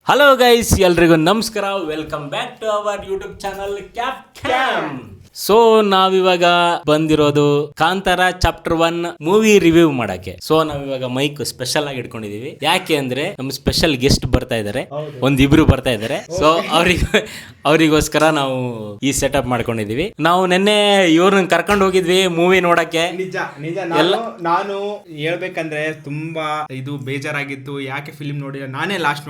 Hello guys, ಎಲ್ರಿಗೂ ನಮಸ್ಕಾರ. Welcome back to our YouTube channel cap cam. So ನಾವಿವಾಗ ಬಂದಿರೋದು ಕಾಂತಾರ ಚಾಪ್ಟರ್ 1 ಮೂವಿ ರಿವ್ಯೂ ಮಾಡಕ್ಕೆ. ಸೊ ನಾವಿವಾಗ ಮೈಕ್ ಸ್ಪೆಷಲ್ ಆಗಿ ಇಟ್ಕೊಂಡಿದೀವಿ. ಯಾಕೆ ಅಂದ್ರೆ ನಮ್ ಸ್ಪೆಷಲ್ ಗೆಸ್ಟ್ ಬರ್ತಾ ಇದಾರೆ, ಒಂದಿಬ್ರು ಬರ್ತಾ ಇದಾರೆ. ಸೊ ಅವರಿಗೋಸ್ಕರ ನಾವು ಈ ಸೆಟಪ್ ಮಾಡ್ಕೊಂಡಿದೀವಿ. ನಾವು ನಿನ್ನೆ ಇವ್ರನ್ನ ಕರ್ಕೊಂಡು ಹೋಗಿದ್ವಿ ಮೂವಿ ನೋಡಕ್ಕೆ. ನಿಜ ನಾನು ಹೇಳ್ಬೇಕಂದ್ರೆ ತುಂಬಾ ಇದು ಬೇಜಾರಾಗಿತ್ತು. ಯಾಕೆ ಫಿಲಿಂ ನೋಡಿಲ್ಲ, ನಾನೇ ಲಾಸ್ಟ್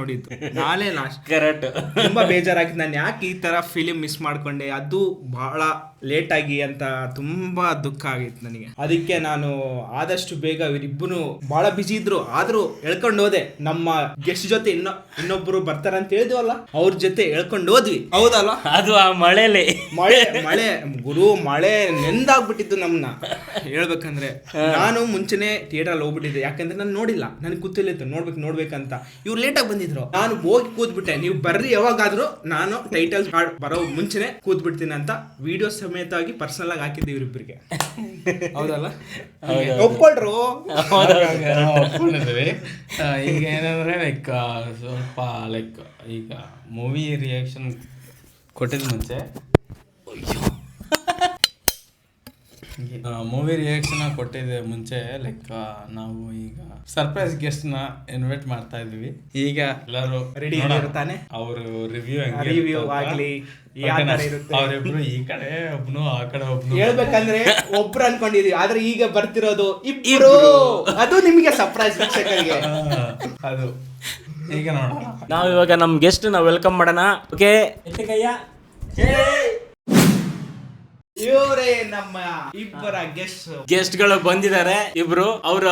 ಕರೆಕ್ಟ್. ತುಂಬಾ ಬೇಜಾರಾಗಿತ್ತು. ನಾನು ಯಾಕೆ ಈ ತರ ಫಿಲಿಂ ಮಿಸ್ ಮಾಡ್ಕೊಂಡೆ, ಅದು ಬಹಳ ಲೇಟ್ ಆಗಿ ಅಂತ ತುಂಬಾ ದುಃಖ ಆಗಿತ್ತು ನನಗೆ. ಅದಕ್ಕೆ ನಾನು ಆದಷ್ಟು ಬೇಗ ಇವರಿಬ್ಬರು ಬಹಳ ಬಿಸಿ ಇದ್ರು, ಆದ್ರೂ ಎಳ್ಕೊಂಡು ಹೋದೆ. ನಮ್ಮ ಗೆಸ್ಟ್ ಜೊತೆ ಇನ್ನೊಬ್ರು ಬರ್ತಾರಂತ ಹೇಳಿದ್ವಲ್ಲ, ಅವ್ರ ಜೊತೆ ಎಳ್ಕೊಂಡು ಹೋದ್ವಿ. ಹೌದಲ್ಲ? ಅದು ಆ ಮಳೆ ಗುರು ಮಳೆ ನೆಂದಾಗ್ಬಿಟ್ಟಿತ್ತು ನಮ್ನ. ಹೇಳ್ಬೇಕಂದ್ರೆ ನಾನು ಮುಂಚೆನೆ ಥಿಯೇಟರ್ ಅಲ್ಲಿ ಹೋಗ್ಬಿಟ್ಟಿದ್ದೆ. ಯಾಕಂದ್ರೆ ನಾನು ನೋಡಿಲ್ಲ, ನನಗೆ ಗೊತ್ತಿಲ್ಲಿತ್ತು ನೋಡ್ಬೇಕಂತ. ಇವ್ರು ಲೇಟ್ ಆಗಿ ಬಂದಿದ್ರು, ನಾನು ಹೋಗಿ ಕೂತ್ಬಿಟ್ಟೆ. ನೀವು ಬರ್ರಿ ಯಾವಾಗಾದ್ರೂ, ನಾನು ಟೈಟಲ್ಸ್ ಬರೋ ಮುಂಚೆನೆ ಕೂತ್ಬಿಡ್ತೀನಿ ಅಂತ ವಿಡಿಯೋ ಸಮೇತವಾಗಿ ಪರ್ಸನಲ್ ಆಗಿ ಹಾಕಿದ್ದೆ ಇವರಿಬ್ಬರಿಗೆ. ಹೌದಲ್ಲ? ಒಪ್ಕೊಳ್ರು. ಒಪ್ಕೊಂಡಿದ್ವಿ. ಈಗ ಏನಂದ್ರೆ ಸ್ವಲ್ಪ ಈಗ ಮೂವಿ ರಿಯಾಕ್ಷನ್ ಕೊಟ್ಟಿದ ಮುಂಚೆ ನಾವು ಈಗ ಸರ್ಪ್ರೈಸ್ ಗೆಸ್ಟ್ ನ ಇನ್ವೈಟ್ ಮಾಡ್ತಾ ಇದೀವಿ. ಈಗ ಎಲ್ಲರೂ ರೆಡಿ ಇರ್ತಾನೆ. ಅವರು ರಿವ್ಯೂ ಆಗ್ಲಿ, ಅವರಿಬ್ರು ಈ ಕಡೆ ಒಬ್ನು ಆ ಕಡೆ ಒಬ್ನು. ಹೇಳ್ಬೇಕಂದ್ರೆ ಒಬ್ರು ಅನ್ಕೊಂಡಿದೀವಿ, ಆದ್ರೆ ಈಗ ಬರ್ತಿರೋದು ಇಬ್ರು. ಅದು ನಿಮಗೆ ಸರ್ಪ್ರೈಸ್ ವೀಕ್ಷಕರಿಗೆ. ಅದು ಈಗ ನೋಡೋಣ. ನಾವು ಇವಾಗ ನಮ್ ಗೆಸ್ಟ್ ನಾವು ವೆಲ್ಕಮ್ ಮಾಡೋಣ. ಓಕೆ, ಇವರೇ ನಮ್ಮ ಇಬ್ಬರ ಗೆಸ್ಟ್ ಗಳು ಬಂದಿದ್ದಾರೆ ಇಬ್ರು. ಅವರ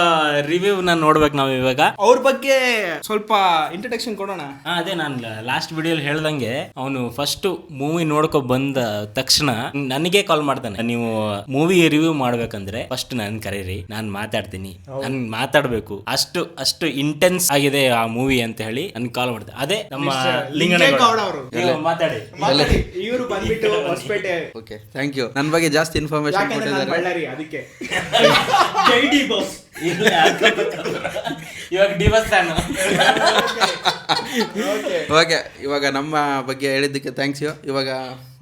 ರಿವ್ಯೂ ನ ನೋಡ್ಬೇಕು ನಾವು ಇವಾಗ. ಅವ್ರ ಬಗ್ಗೆ ಸ್ವಲ್ಪ ಇಂಟ್ರಡಕ್ಷನ್ ಕೊಡೋಣ. ಅದೇ ನಾನು ಲಾಸ್ಟ್ ವಿಡಿಯೋ ಹೇಳ್ದಂಗೆ, ಅವನು ಫಸ್ಟ್ ಮೂವಿ ನೋಡ್ಕೊ ಬಂದ ತಕ್ಷಣ ನನಗೆ ಕಾಲ್ ಮಾಡ್ತಾನೆ. ನೀವು ಮೂವಿ ರಿವ್ಯೂ ಮಾಡ್ಬೇಕಂದ್ರೆ ಫಸ್ಟ್ ನನ್ ಕರೀರಿ, ನಾನ್ ಮಾತಾಡ್ತೀನಿ, ನನ್ ಮಾತಾಡ್ಬೇಕು, ಅಷ್ಟು ಇಂಟೆನ್ಸ್ ಆಗಿದೆ ಆ ಮೂವಿ ಅಂತ ಹೇಳಿ ನನ್ ಕಾಲ್ ಮಾಡ್ತಾರೆ. ಅದೇ ನಮ್ಮ ಲಿಂಗೇಗೌಡ ಅವರು. ಮಾತಾಡಿ. ಇವರು ಬಂದ್ಬಿಟ್ಟು ಹೊಸಪೇಟೆ. Okay, thank you. ನನ್ನ ಬಗ್ಗೆ ಜಾಸ್ತಿ ಇನ್ಫಾರ್ಮೇಶನ್ ಕೊಟ್ಟಿದ್ದಾರೆ. ಬಳ್ಳಾರಿ, ಅದಕ್ಕೆ ಇವಾಗ ಡಿವೋರ್ಸ್ ತಾನು. ಓಕೆ, ಇವಾಗ ನಮ್ಮ ಬಗ್ಗೆ ಹೇಳಿದ್ದಕ್ಕೆ ಥ್ಯಾಂಕ್ಸ್ ಯು. ಇವಾಗ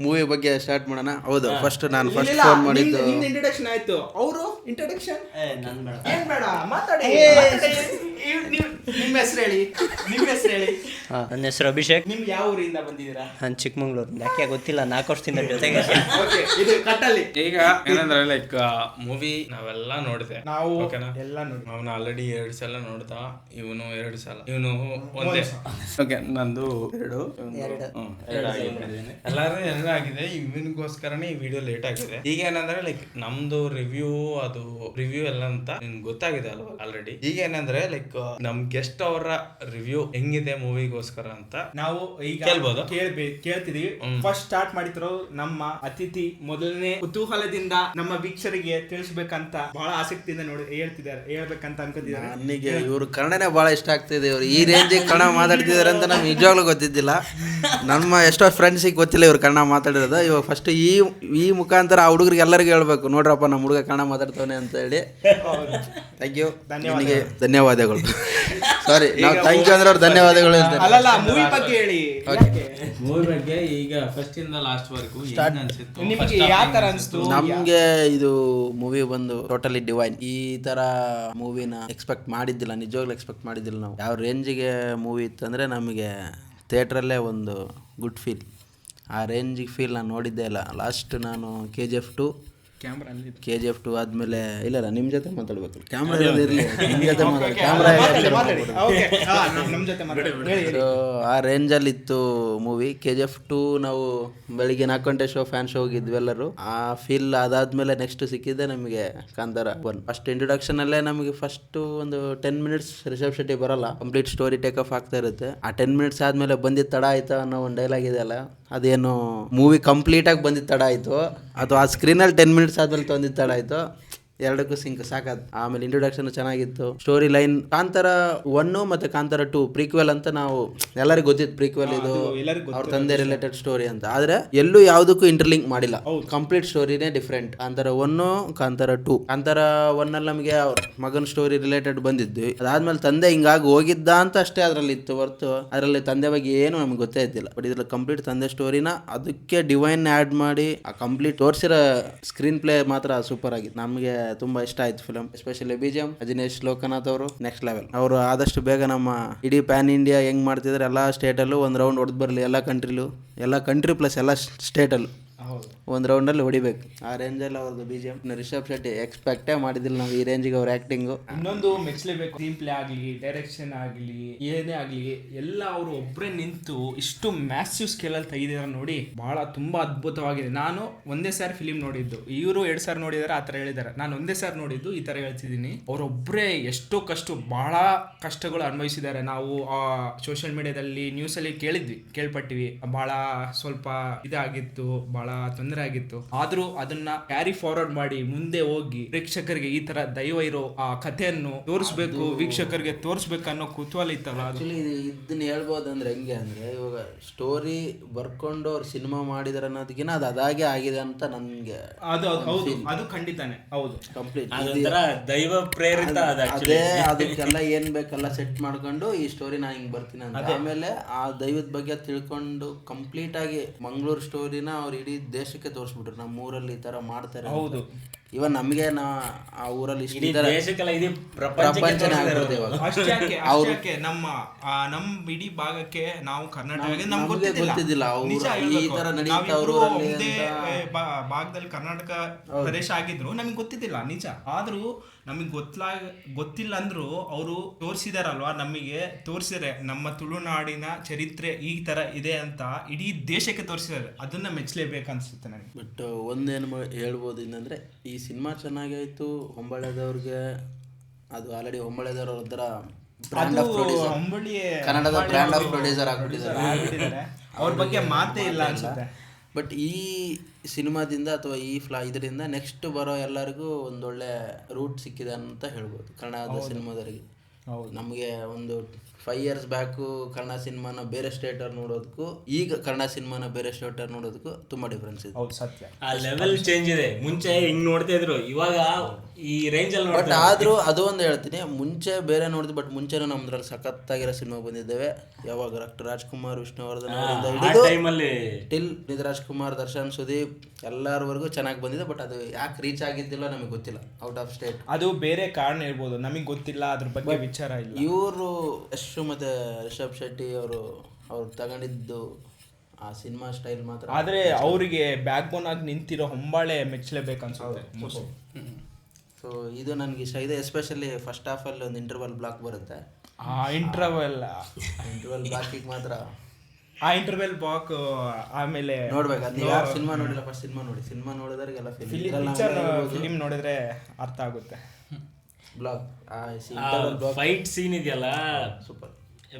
ಮೂವಿ ಬಗ್ಗೆ ಸ್ಟಾರ್ಟ್ ಮಾಡೋಣ. ಹೌದು, ಫಸ್ಟ್ ನಾನು ಫೋನ್ ಮಾಡಿದ್ದು. ಇಂಟ್ರಡಕ್ಷನ್ ಆಯ್ತು, ಅವರು ಇಂಟ್ರಡಕ್ಷನ್ ಏನ್ ಬೇಡ, ಮಾತಾಡಿ. ನಿಮ್ಮ ಹೆಸರು ಹೇಳಿ. ನನ್ನ ಹೆಸರು ಅಭಿಷೇಕ್. ನಿಮ್ಗೆ ಯಾವ ಊರಿಂದ ಬಂದಿದ್ದೀರಾ? ನಾನು ಚಿಕ್ಕಮಂಗ್ಳೂರು. ಯಾಕೆ ಗೊತ್ತಿಲ್ಲ, 4 ವರ್ಷದಿಂದ ಜೊತೆಗೆ. ಇದು ಕಟ್ಟಲ್ಲಿ. ಈಗ ಏನಂದ್ರೆ ಮೂವಿ ನಾವೆಲ್ಲ ನೋಡಿದೆ. ನಾವು ಎಲ್ಲ ನೋಡಿ. ಅವನು ಆಲ್ರೆಡಿ 2 ಸಲ ನೋಡ್ದ, ಇವನು 2 ಸಲ, ಇವನು ಒಂದೇ. ಓಕೆ, ನಂದು 2 ಎಲ್ಲಾರು 2 ಆಗಿದೆ. ಇವನಿಗೋಸ್ಕರನೇ ಈ ವಿಡಿಯೋ ಲೇಟ್ ಆಗಿದೆ. ಈಗ ಏನಂದ್ರೆ ನಮ್ದು ರಿವ್ಯೂ ಎಲ್ಲ ಅಂತ ನಿನ್ಗೆ ಗೊತ್ತಾಗಿದೆ ಅಲ್ವಾ ಆಲ್ರೆಡಿ. ಈಗ ಏನಂದ್ರೆ ನಮ್ ಗೆಸ್ಟ್ ಅವರ ರಿವ್ಯೂ ಹೆಂಗಿದೆ ಮೂವಿಗೋಸ್ಕರ ಅಂತ ನಾವು ಈಗ ಕೇಳ್ಬೋದು, ಕೇಳ್ತಿದೀವಿ. ಫಸ್ಟ್ ಸ್ಟಾರ್ಟ್ ಮಾಡಿದ್ರು ನಮ್ಮ ಅತಿಥಿ ಮೊದಲನೇ ಕುತೂಹಲದಿಂದ ನಮ್ಮ ವೀಕ್ಷರಿಗೆ ತಿಳಿಸ್ಬೇಕಂತ ಬಹಳ ಆಸಕ್ತಿಯಿಂದ ಹೇಳ್ಬೇಕಂತ ಅನ್ಕೊಂಡಿದ್ದಾರೆ. ನನಗೆ ಇವರು ಕನ್ನಡನೇ ಬಹಳ ಇಷ್ಟ ಆಗ್ತಿದೆ. ಇವರು ಈ ರೇಂಜಿಗೆ ಕನ್ನಡ ಮಾತಾಡ್ತಿದ್ದಾರೆ ಅಂತ ನಮ್ಗೆ ನಿಜವಾಗ್ಲೂ ಗೊತ್ತಿದ್ದಿಲ್ಲ. ನಮ್ಮ ಎಷ್ಟೋ ಫ್ರೆಂಡ್ಸಿಗೆ ಗೊತ್ತಿಲ್ಲ ಇವ್ರು ಕನ್ನಡ ಮಾತಾಡಿರೋದು. ಇವಾಗ ಫಸ್ಟ್ ಈ ಮುಖಾಂತರ ಆ ಹುಡುಗರಿಗೆ ಎಲ್ಲರಿಗೂ ಹೇಳ್ಬೇಕು, ನೋಡ್ರಪ್ಪ ನಮ್ಮ ಹುಡುಗ ಕನ್ನಡ ಮಾತಾಡ್ತವನೆ ಅಂತ ಹೇಳಿ. ಥ್ಯಾಂಕ್ ಯು, ಧನ್ಯವಾದಗಳು. ಸಾರಿ, ನಾವು ಥ್ಯಾಂಕ್ ಯು ಅಂದ್ರೆ ಅವ್ರು ಧನ್ಯವಾದಗಳು. ಅಲ್ಲಲ್ಲ, ಮೂವಿ ಬಗ್ಗೆ ಹೇಳಿ. ಮೂವಿ ಬಗ್ಗೆ ಈಗ ಫಸ್ಟ್ ಇಂದ ಲಾಸ್ಟ್ ವರೆಗೂ ಅನ್ಸಿತ್ತು, ನಿಮಗೆ ಯಾವ ತರ ಅನ್ಸ್ತು? ನಮ್ಗೆ ಇದು ಮೂವಿ ಬಂದು ಟೋಟಲಿ ಡಿವೈನ್. ಈ ತರ ಮೂವಿನ ಎಕ್ಸ್ಪೆಕ್ಟ್ ಮಾಡಿದ್ದಿಲ್ಲ, ನಿಜವಾಗ್ಲೂ ಎಕ್ಸ್ಪೆಕ್ಟ್ ಮಾಡಿದ್ದಿಲ್ಲ ನಾವು. ಯಾವ ರೇಂಜಿಗೆ ಮೂವಿ ಇತ್ತಂದರೆ ನಮಗೆ ಥಿಯೇಟ್ರಲ್ಲೇ ಒಂದು ಗುಡ್ ಫೀಲ್. ಆ ರೇಂಜಿಗೆ ಫೀಲ್ ನಾನು ನೋಡಿದ್ದೇ ಇಲ್ಲ. ಲಾಸ್ಟ್ ನಾನು KGF 2 ಆದಮೇಲೆ ಇಲ್ಲ ನಿಮ್ಮ ಜೊತೆ ಮಾತಾಡ್ಬೇಕು. ಕ್ಯಾಮ್ರಾ ಇರಲಿ, ನಿಮ್ಮ ಜೊತೆ ಸೊ ಆ ರೇಂಜಲ್ಲಿತ್ತು ಮೂವಿ. KGF 2 ನಾವು ಬೆಳಿಗ್ಗೆ 4 ಗಂಟೆ ಫ್ಯಾನ್ ಶೋ ಹೋಗಿದ್ವಿ ಎಲ್ಲರೂ. ಆ ಫೀಲ್ ಅದಾದ್ಮೇಲೆ ನೆಕ್ಸ್ಟ್ ಸಿಕ್ಕಿದ್ದೆ ನಮಗೆ ಕಾಂತಾರ 1. ಫಸ್ಟ್ ಇಂಟ್ರೊಡಕ್ಷನ್ ಅಲ್ಲೇ ನಮಗೆ ಫಸ್ಟ್ ಒಂದು 10 ಮಿನಿಟ್ಸ್ ರಿಷಬ್ ಶೆಟ್ಟಿ ಬರಲ್ಲ, ಕಂಪ್ಲೀಟ್ ಸ್ಟೋರಿ ಟೇಕ್ ಆಫ್ ಆಗ್ತಾ ಇರುತ್ತೆ. ಆ 10 ಮಿನಿಟ್ಸ್ ಆದ್ಮೇಲೆ ಬಂದಿದ್ದು ತಡ ಆಯ್ತಾ ಅನ್ನೋ ಒಂದು ಡೈಲಾಗ್ ಇದೆಯಲ್ಲ, ಅದೇನು ಮೂವಿ ಕಂಪ್ಲೀಟ್ ಆಗಿ ಬಂದಿದ್ದು ತಡ ಆಯ್ತು ಅಥವಾ ಆ ಸ್ಕ್ರೀನಲ್ಲಿ 10 ಮಿನಿಟ್ಸ್ ಆದ್ಮೇಲೆ ತಂದಿದ್ದು ತಡ ಆಯ್ತು, ಎರಡಕ್ಕೂ ಸಿಂಕ್ ಸಾಕಾದ್. ಆಮೇಲೆ ಇಂಟ್ರೊಡಕ್ಷನ್ ಚೆನ್ನಾಗಿತ್ತು, ಸ್ಟೋರಿ ಲೈನ್. ಕಾಂತಾರ 1 ಮತ್ತೆ ಕಾಂತಾರ 2 ಪ್ರೀಕ್ವೆಲ್ ಅಂತ ನಾವು ಎಲ್ಲರಿಗೂ ಗೊತ್ತಿತ್ತು. ಪ್ರೀಕ್ವೆಲ್ ಇದು ಅವ್ರ ತಂದೆ ರಿಲೇಟೆಡ್ ಸ್ಟೋರಿ ಅಂತ. ಆದ್ರೆ ಎಲ್ಲೂ ಯಾವ್ದಕ್ಕೂ ಇಂಟರ್ಲಿಂಕ್ ಮಾಡಿಲ್ಲ, ಕಂಪ್ಲೀಟ್ ಸ್ಟೋರಿನೇ ಡಿಫ್ರೆಂಟ್. ಕಾಂತಾರ 1, ಕಾಂತಾರ 2. ಕಾಂತಾರ 1 ಅಲ್ಲಿ ನಮಗೆ ಅವ್ರ ಮಗನ ಸ್ಟೋರಿ ರಿಲೇಟೆಡ್ ಬಂದಿದ್ದು, ಅದಾದ್ಮೇಲೆ ತಂದೆ ಹಿಂಗಾಗಿ ಹೋಗಿದ್ದ ಅಂತ ಅಷ್ಟೇ ಅದ್ರಲ್ಲಿ ಇತ್ತು ಹೊರತು ಅದರಲ್ಲಿ ತಂದೆ ಬಗ್ಗೆ ಏನು ನಮ್ಗೆ ಗೊತ್ತೇ ಇದ್ದಿಲ್ಲ. ಬಟ್ ಇದ್ರಲ್ಲಿ ಕಂಪ್ಲೀಟ್ ತಂದೆ ಸ್ಟೋರಿನ ಅದಕ್ಕೆ ಡಿವೈನ್ ಆ್ಯಡ್ ಮಾಡಿ ಆ ಕಂಪ್ಲೀಟ್ ತೋರಿಸಿರೋ ಸ್ಕ್ರೀನ್ ಪ್ಲೇ ಮಾತ್ರ ಸೂಪರ್ ಆಗಿತ್ತು. ನಮಗೆ ತುಂಬಾ ಇಷ್ಟ ಆಯ್ತು film. Especially BGM Ajaneesh Loknath ಅವರು ನೆಕ್ಸ್ಟ್ ಲೆವೆಲ್. ಅವರು ಆದಷ್ಟು ಬೇಗ ನಮ್ಮ ಇಡೀ ಪ್ಯಾನ್ ಇಂಡಿಯಾ ಹೆಂಗ್ ಮಾಡ್ತಿದ್ರೆ ಎಲ್ಲ ಸ್ಟೇಟಲ್ಲೂ ಒಂದು ರೌಂಡ್ ಹೊಡೆದು ಬರಲಿ, ಎಲ್ಲ ಕಂಟ್ರಿ ಪ್ಲಸ್ ಎಲ್ಲ ಸ್ಟೇಟಲ್ಲೂ ಒಂದು ರೌಂಡಲ್ಲಿ ಹೊಡಿಬೇಕು. ಆ ರೇಂಜಲ್ಲಿ ಅವ್ರದ್ದು BGM. ರಿಷಬ್ ಶೆಟ್ಟಿ ಎಕ್ಸ್ಪೆಕ್ಟೇ ಮಾಡಿದಿಲ್ಲ ನಾವು ಈ ರೇಂಜಿಗೆ ಅವ್ರ ಆ್ಯಕ್ಟಿಂಗು. ಇನ್ನೊಂದು ಮೆಚ್ಚಲೇಬೇಕು, ಸ್ಕ್ರೀನ್ ಪ್ಲೇ ಆಗಲಿ, ಡೈರೆಕ್ಷನ್ ಆಗಲಿ, ಏನೇ ಆಗಲಿ ಎಲ್ಲ ಅವರು ಒಬ್ಬರೇ ನಿಂತು ಇಷ್ಟು ಮ್ಯಾಸಿವ್ ಸ್ಕೇಲಲ್ಲಿ ತೆಗೆದಿದ್ದಾರೆ ನೋಡಿ, ಬಹಳ ತುಂಬ ಅದ್ಭುತವಾಗಿದೆ. ನಾನು ಒಂದೇ ಸಾರಿ ಫಿಲಿಮ್ ನೋಡಿದ್ದು, ಇವರು 2 ಸಾರಿ ನೋಡಿದ್ದಾರೆ ಆ ಥರ ಹೇಳಿದ್ದಾರೆ. ನಾನು ಒಂದೇ ಸಾರಿ ನೋಡಿದ್ದು, ಈ ಥರ ಹೇಳ್ತಿದ್ದೀನಿ. ಅವರೊಬ್ಬರೇ ಎಷ್ಟೋ ಬಹಳ ಕಷ್ಟಗಳು ಅನುಭವಿಸಿದ್ದಾರೆ. ನಾವು ಸೋಷಿಯಲ್ ಮೀಡಿಯಾದಲ್ಲಿ ನ್ಯೂಸಲ್ಲಿ ಕೇಳ್ಪಟ್ಟಿವಿ, ಬಹಳ ಸ್ವಲ್ಪ ಇದಾಗಿತ್ತು, ಬಹಳ ತೊಂದರೆ ಆಗಿತ್ತು. ಆದ್ರೂ ಅದನ್ನ ಕ್ಯಾರಿ ಫಾರ್ವರ್ಡ್ ಮಾಡಿ ಮುಂದೆ ಹೋಗಿ ಪ್ರೇಕ್ಷಕರಿಗೆ ಈ ತರ ದೈವ ಇರೋ ಆ ಕಥೆಯನ್ನು ತೋರಿಸ್ಬೇಕು, ವೀಕ್ಷಕರಿಗೆ ತೋರಿಸ್ಬೇಕು ಅನ್ನೋ ಕುತೂಹಲ ಇತ್ತಲ್ಲ. ಆಕ್ಚುಲಿ ಇದನ್ನ ಹೇಳ್ಬೋದಂದ್ರೆ ಹೆಂಗೆ ಅಂದ್ರೆ, ಇವಾಗ ಸ್ಟೋರಿ ಬರ್ಕೊಂಡು ಅವ್ರು ಸಿನಿಮಾ ಮಾಡಿದಾರೆ ಅನ್ನೋದಕ್ಕಿಂತ ಅದು ಅದಾಗೆ ಆಗಿದೆ ಅಂತ ನನ್ಗೆ ಅದು ಖಂಡಿತಾನೆ ಹೌದು. ಕಂಪ್ಲೀಟ್ ದೈವ ಪ್ರೇರಿತ ಅದೇ ಅದಕ್ಕೆಲ್ಲ ಏನ್ ಬೇಕೆಲ್ಲ ಸೆಟ್ ಮಾಡ್ಕೊಂಡು ಈ ಸ್ಟೋರಿ ನಾ ಹಿಂಗ್ ಬರ್ತೀನಿ ಅಂತ. ಆಮೇಲೆ ಆ ದೈವದ ಬಗ್ಗೆ ತಿಳ್ಕೊಂಡು ಕಂಪ್ಲೀಟ್ ಆಗಿ ಮಂಗಳೂರು ಸ್ಟೋರಿನ ಅವ್ರು ಇಡೀ ದೇಶಕ್ಕೆ ತೋರಿಸ್ಬಿಟ್ರು. ನಮ್ಮ ಊರಲ್ಲಿ ಈ ತರ ಮಾಡ್ತಾರೆ. ಹೌದು, ಇವನ್ ನಮ್ಗೆ ಆ ಊರಲ್ಲಿ ಅಷ್ಟೇ ನಮ್ಮ ಇಡೀ ಭಾಗಕ್ಕೆ ನಾವು ಕರ್ನಾಟಕ ನಮ್ಗೆ ಗೊತ್ತಿದ್ದಿಲ್ಲ ಈ ತರ ನಡೀತಾ ಭಾಗದಲ್ಲಿ ಕರ್ನಾಟಕ ಪ್ರದೇಶ ಆಗಿದ್ರು ನಮ್ಗೆ ಗೊತ್ತಿದ್ದಿಲ್ಲ ನಿಜ. ಆದ್ರೂ ನಮಗೆ ಗೊತ್ತಿಲ್ಲ ಅಂದ್ರು ಅವರು ತೋರಿಸಿದಾರಲ್ವಾ, ನಮಗೆ ತೋರಿಸಿದರೆ ನಮ್ಮ ತುಳುನಾಡಿನ ಚರಿತ್ರೆ ಈ ತರ ಇದೆ ಅಂತ ಇಡೀ ದೇಶಕ್ಕೆ ತೋರಿಸಿದ್ದಾರೆ. ಅದನ್ನ ಮೆಚ್ಚಲೇಬೇಕು ಅನ್ಸುತ್ತೆ ನನಗೆ. ಬಟ್ ಒಂದೇನು ಹೇಳ್ಬೋದು ಇನ್ನಂದ್ರೆ, ಈ ಸಿನಿಮಾ ಚೆನ್ನಾಗಾಯ್ತು. ಹೊಂಬಾಳೆದವ್ರಿಗೆ ಅದು ಆಲ್ರೆಡಿ ಹೊಂಬಾಳೆದವ್ರ ಒಂಥರ ಕನ್ನಡದ ಬ್ರ್ಯಾಂಡ್ ಆಫ್ ಪ್ರೊಡ್ಯೂಸರ್ ಆಗ್ಬಿಟ್ಟಿದ್ದಾರೆ. ಅವ್ರ ಬಗ್ಗೆ ಮಾತೇ ಇಲ್ಲ ಅನ್ಸುತ್ತೆ. ಬಟ್ ಈ ಸಿನಿಮಾದಿಂದ ಅಥವಾ ಇದರಿಂದ ನೆಕ್ಸ್ಟ್ ಬರೋ ಎಲ್ಲರಿಗೂ ಒಂದೊಳ್ಳೆ ರೂಟ್ ಸಿಕ್ಕಿದೆ ಅಂತ ಹೇಳ್ಬೋದು ಕನ್ನಡದ ಸಿನಿಮಾದವರಿಗೆ. ನಮಗೆ ಒಂದು 5 years ಬ್ಯಾಕು ಕನ್ನಡ ಸಿನಿಮಾನ ಬೇರೆ ಸ್ಟೇಟರ್ ನೋಡೋದಕ್ಕೂ ಈಗ ಕನ್ನಡ ಸಿನಿಮಾನ ಬೇರೆ ಸ್ಟೇಟರ್ ನೋಡೋದಕ್ಕೂ ತುಂಬಾ ಡಿಫ್ರೆನ್ಸ್ ಇದೆ. ಸತ್ಯ, ಆ ಲೆವೆಲ್ ಚೇಂಜ್ ಇದೆ. ಮುಂಚೆ ಹಿಂಗ್ ನೋಡ್ತಾ ಇದ್ರು, ಇವಾಗ ಈ ರೇಂಜ್ ಅಲ್ಲಿ. ಬಟ್ ಆದ್ರೂ ಅದು ಒಂದು ಹೇಳ್ತೀನಿ, ಮುಂಚೆ ಬೇರೆ ನೋಡಿದ್ವಿ, ಬಟ್ ಮುಂಚೆನೂ ನಮ್ದ್ರಲ್ಲಿ ಸಖತ್ತಾಗಿರೋ ಸಿನಿಮಾ ಬಂದಿದ್ದೇವೆ. ಯಾವಾಗ ಡಾಕ್ಟರ್ ರಾಜ್ಕುಮಾರ್, ವಿಷ್ಣುವರ್ಧನ್ ಟಿಲ್ ರಾಜ್ಕುಮಾರ್, ದರ್ಶನ್, ಸುದೀಪ್ ಎಲ್ಲರವರೆಗೂ ಚೆನ್ನಾಗಿ ಬಂದಿದೆ. ಬಟ್ ಅದು ಯಾಕೆ ರೀಚ್ ಆಗಿದ್ದಿಲ್ಲ ನಮಗೆ ಗೊತ್ತಿಲ್ಲ. ಔಟ್ ಆಫ್ ಸ್ಟೇಟ್ ಅದು ಬೇರೆ ಕಾರಣ ಇರ್ಬೋದು, ನಮಗೆ ಗೊತ್ತಿಲ್ಲ, ಅದ್ರ ಬಗ್ಗೆ ವಿಚಾರ ಇಲ್ಲ. ಇವರು ಮತ್ತೆ ರಿಷಬ್ ಶೆಟ್ಟಿ ಅವರು ತಗೊಂಡಿದ್ದು ಆ ಸಿನಿಮಾ ಸ್ಟೈಲ್ ಮಾತ್ರ. ಆದ್ರೆ ಅವರಿಗೆ ಬ್ಯಾಕ್ ಬೋನ್ ಆಗಿ ನಿಂತಿರೋ ಹೊಂಬಾಳೆ ಮೆಚ್ಚಲೇಬೇಕು ಅನ್ಸುತ್ತೆ. ಸೊ ಇದು ನನಗೆ ಇಷ್ಟ ಇದೆ. ಎಸ್ಪೆಷಲಿ ಫಸ್ಟ್ ಹಾಫ್ ಅಲ್ಲಿ ಒಂದು ಇಂಟರ್ವಲ್ ಬ್ಲಾಕ್ ಬರುತ್ತೆ. ಆ ಇಂಟರ್ವಲ್ ಬ್ಲಾಕಿಗೆ ಮಾತ್ರ ಆ ಇಂಟರ್ವೆಲ್ ಬ್ಲಾಕ್ ಆಮೇಲೆ ನೋಡ್ಬೇಕು. ಅದು ಯಾರು ಸಿನಿಮಾ ನೋಡಿಲ್ಲ, ಫಸ್ಟ್ ಸಿನಿಮಾ ನೋಡಿ. ಸಿನಿಮಾ ನೋಡಿದವ್ರಿಗೆಲ್ಲ ಫಿಲಿಮ್ ನೋಡಿದ್ರೆ ಅರ್ಥ ಆಗುತ್ತೆ. ಬ್ಲಾಗ್ ಫೈಟ್ ಸೀನ್ ಇದೆಯಲ್ಲ, ಸೂಪರ್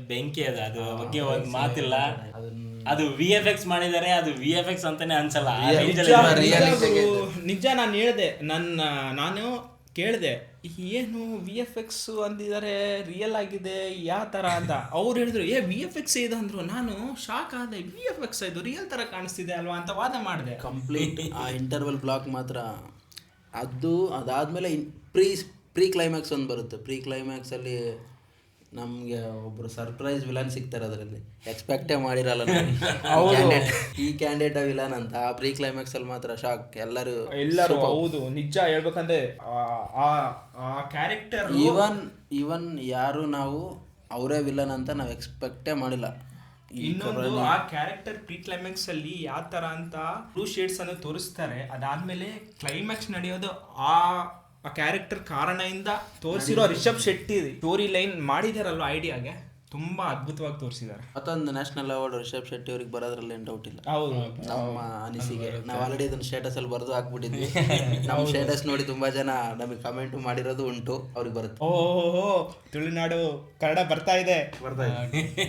ಬೆಂಕಿ ಅದ್ರ ಬಗ್ಗೆ ಒಂದು ಮಾತಿಲ್ಲ. ಅದು VFX ಮಾಡಿದ್ದಾರೆ, ಅದು VFX ಅಂತಾನೆ ಅನ್ಸಲ್ಲ. ನಿಜ, ನಾನು ಹೇಳ್ದೆ, ನಾನು ಕೇಳಿದೆ ಏನು VFX ಅಂದಿದ್ದಾರೆ, ರಿಯಲ್ ಆಗಿದೆ ಯಾವ ತರ ಅಂತ. ಅವ್ರು ಹೇಳಿದ್ರು VFX ಇದು ಅಂದ್ರು. ನಾನು ಶಾಕ್ ಆದೆ, VFX ಇದು ರಿಯಲ್ ತರ ಕಾಣಿಸ್ತಿದೆ ಅಲ್ವಾ ಅಂತ ವಾದ ಮಾಡಿದೆ. ಕಂಪ್ಲೀಟ್ ಆ ಇಂಟರ್ವಲ್ ಬ್ಲಾಕ್ ಮಾತ್ರ. ಅದಾದ್ಮೇಲೆ ಪ್ರೀ ಕ್ಲೈಮ್ಯಾಕ್ಸ್ ಒಂದು ಬರುತ್ತೆ. ಪ್ರೀ ಕ್ಲೈಮ್ಯಾಕ್ಸಲ್ಲಿ ನಮಗೆ ಒಬ್ಬರು ಸರ್ಪ್ರೈಸ್ ವಿಲನ್ ಸಿಗ್ತಾರೆ. ಅದರಲ್ಲಿ ಎಕ್ಸ್ಪೆಕ್ಟೇ ಮಾಡಿರಲ್ಲ ಈ ಕ್ಯಾಂಡಿಡೇಟ್ ವಿಲನ್ ಅಂತ. ಆ ಪ್ರೀ ಕ್ಲೈಮ್ಯಾಕ್ಸ್ ಅಲ್ಲಿ ಮಾತ್ರ ಶಾಕ್ ಎಲ್ಲರೂ. ಹೌದು, ನಿಜ ಹೇಳ್ಬೇಕಂದ್ರೆ ಆ ಕ್ಯಾರೆಕ್ಟರ್ ಇವನ್ ಯಾರು ನಾವು ಅವರೇ ವಿಲನ್ ಅಂತ ನಾವು ಎಕ್ಸ್ಪೆಕ್ಟೇ ಮಾಡಿಲ್ಲ. ಇನ್ನೊಂದು, ಆ ಕ್ಯಾರೆಕ್ಟರ್ ಪ್ರೀ ಕ್ಲೈಮ್ಯಾಕ್ಸ್ ಅಲ್ಲಿ ಯಾವ ತರ ಅಂತ 2 shades ಅನ್ನು ತೋರಿಸ್ತಾರೆ. ಅದಾದ್ಮೇಲೆ ಕ್ಲೈಮ್ಯಾಕ್ಸ್ ನಡೆಯೋದು ಆ ಕ್ಯಾರೆಕ್ಟರ್ ಕಾರಣದಿಂದ ತೋರಿಸಿರೋ ರಿಷಬ್ ಶೆಟ್ಟಿ ಸ್ಟೋರಿ ಲೈನ್ ಮಾಡಿದಾರಲ್ವ ಐಡಿಯಾಗೆ, ತುಂಬಾ ಅದ್ಭುತವಾಗಿ ತೋರಿಸಿದ್ದಾರೆ. ಮತ್ತೊಂದು ನ್ಯಾಷನಲ್ ಅವಾರ್ಡ್ ರಿಷಬ್ ಶೆಟ್ಟಿ ಅವ್ರಿಗೆ ಬರೋದ್ರಲ್ಲಿ ಏನು ಡೌಟ್ ಇಲ್ಲ. ಹೌದು, ನಮ್ಮ ಅನಿಸಿಕೆ ನಾವು ಆಲ್ರೆಡಿ ಇದನ್ನ ಸ್ಟೇಟಸ್ ಅಲ್ಲಿ ಬರೆದು ಹಾಕ್ಬಿಟ್ಟಿದ್ವಿ. ನಮ್ಮ ಸ್ಟೇಟಸ್ ನೋಡಿ ತುಂಬಾ ಜನ ನಮಗೆ ಕಮೆಂಟ್ ಮಾಡಿರೋದು ಉಂಟು. ಅವ್ರಿಗೆ ಬರುತ್ತೆ. ಓಹೋ, ತುಳುನಾಡು ಕನ್ನಡ ಬರ್ತಾ ಇದೆ.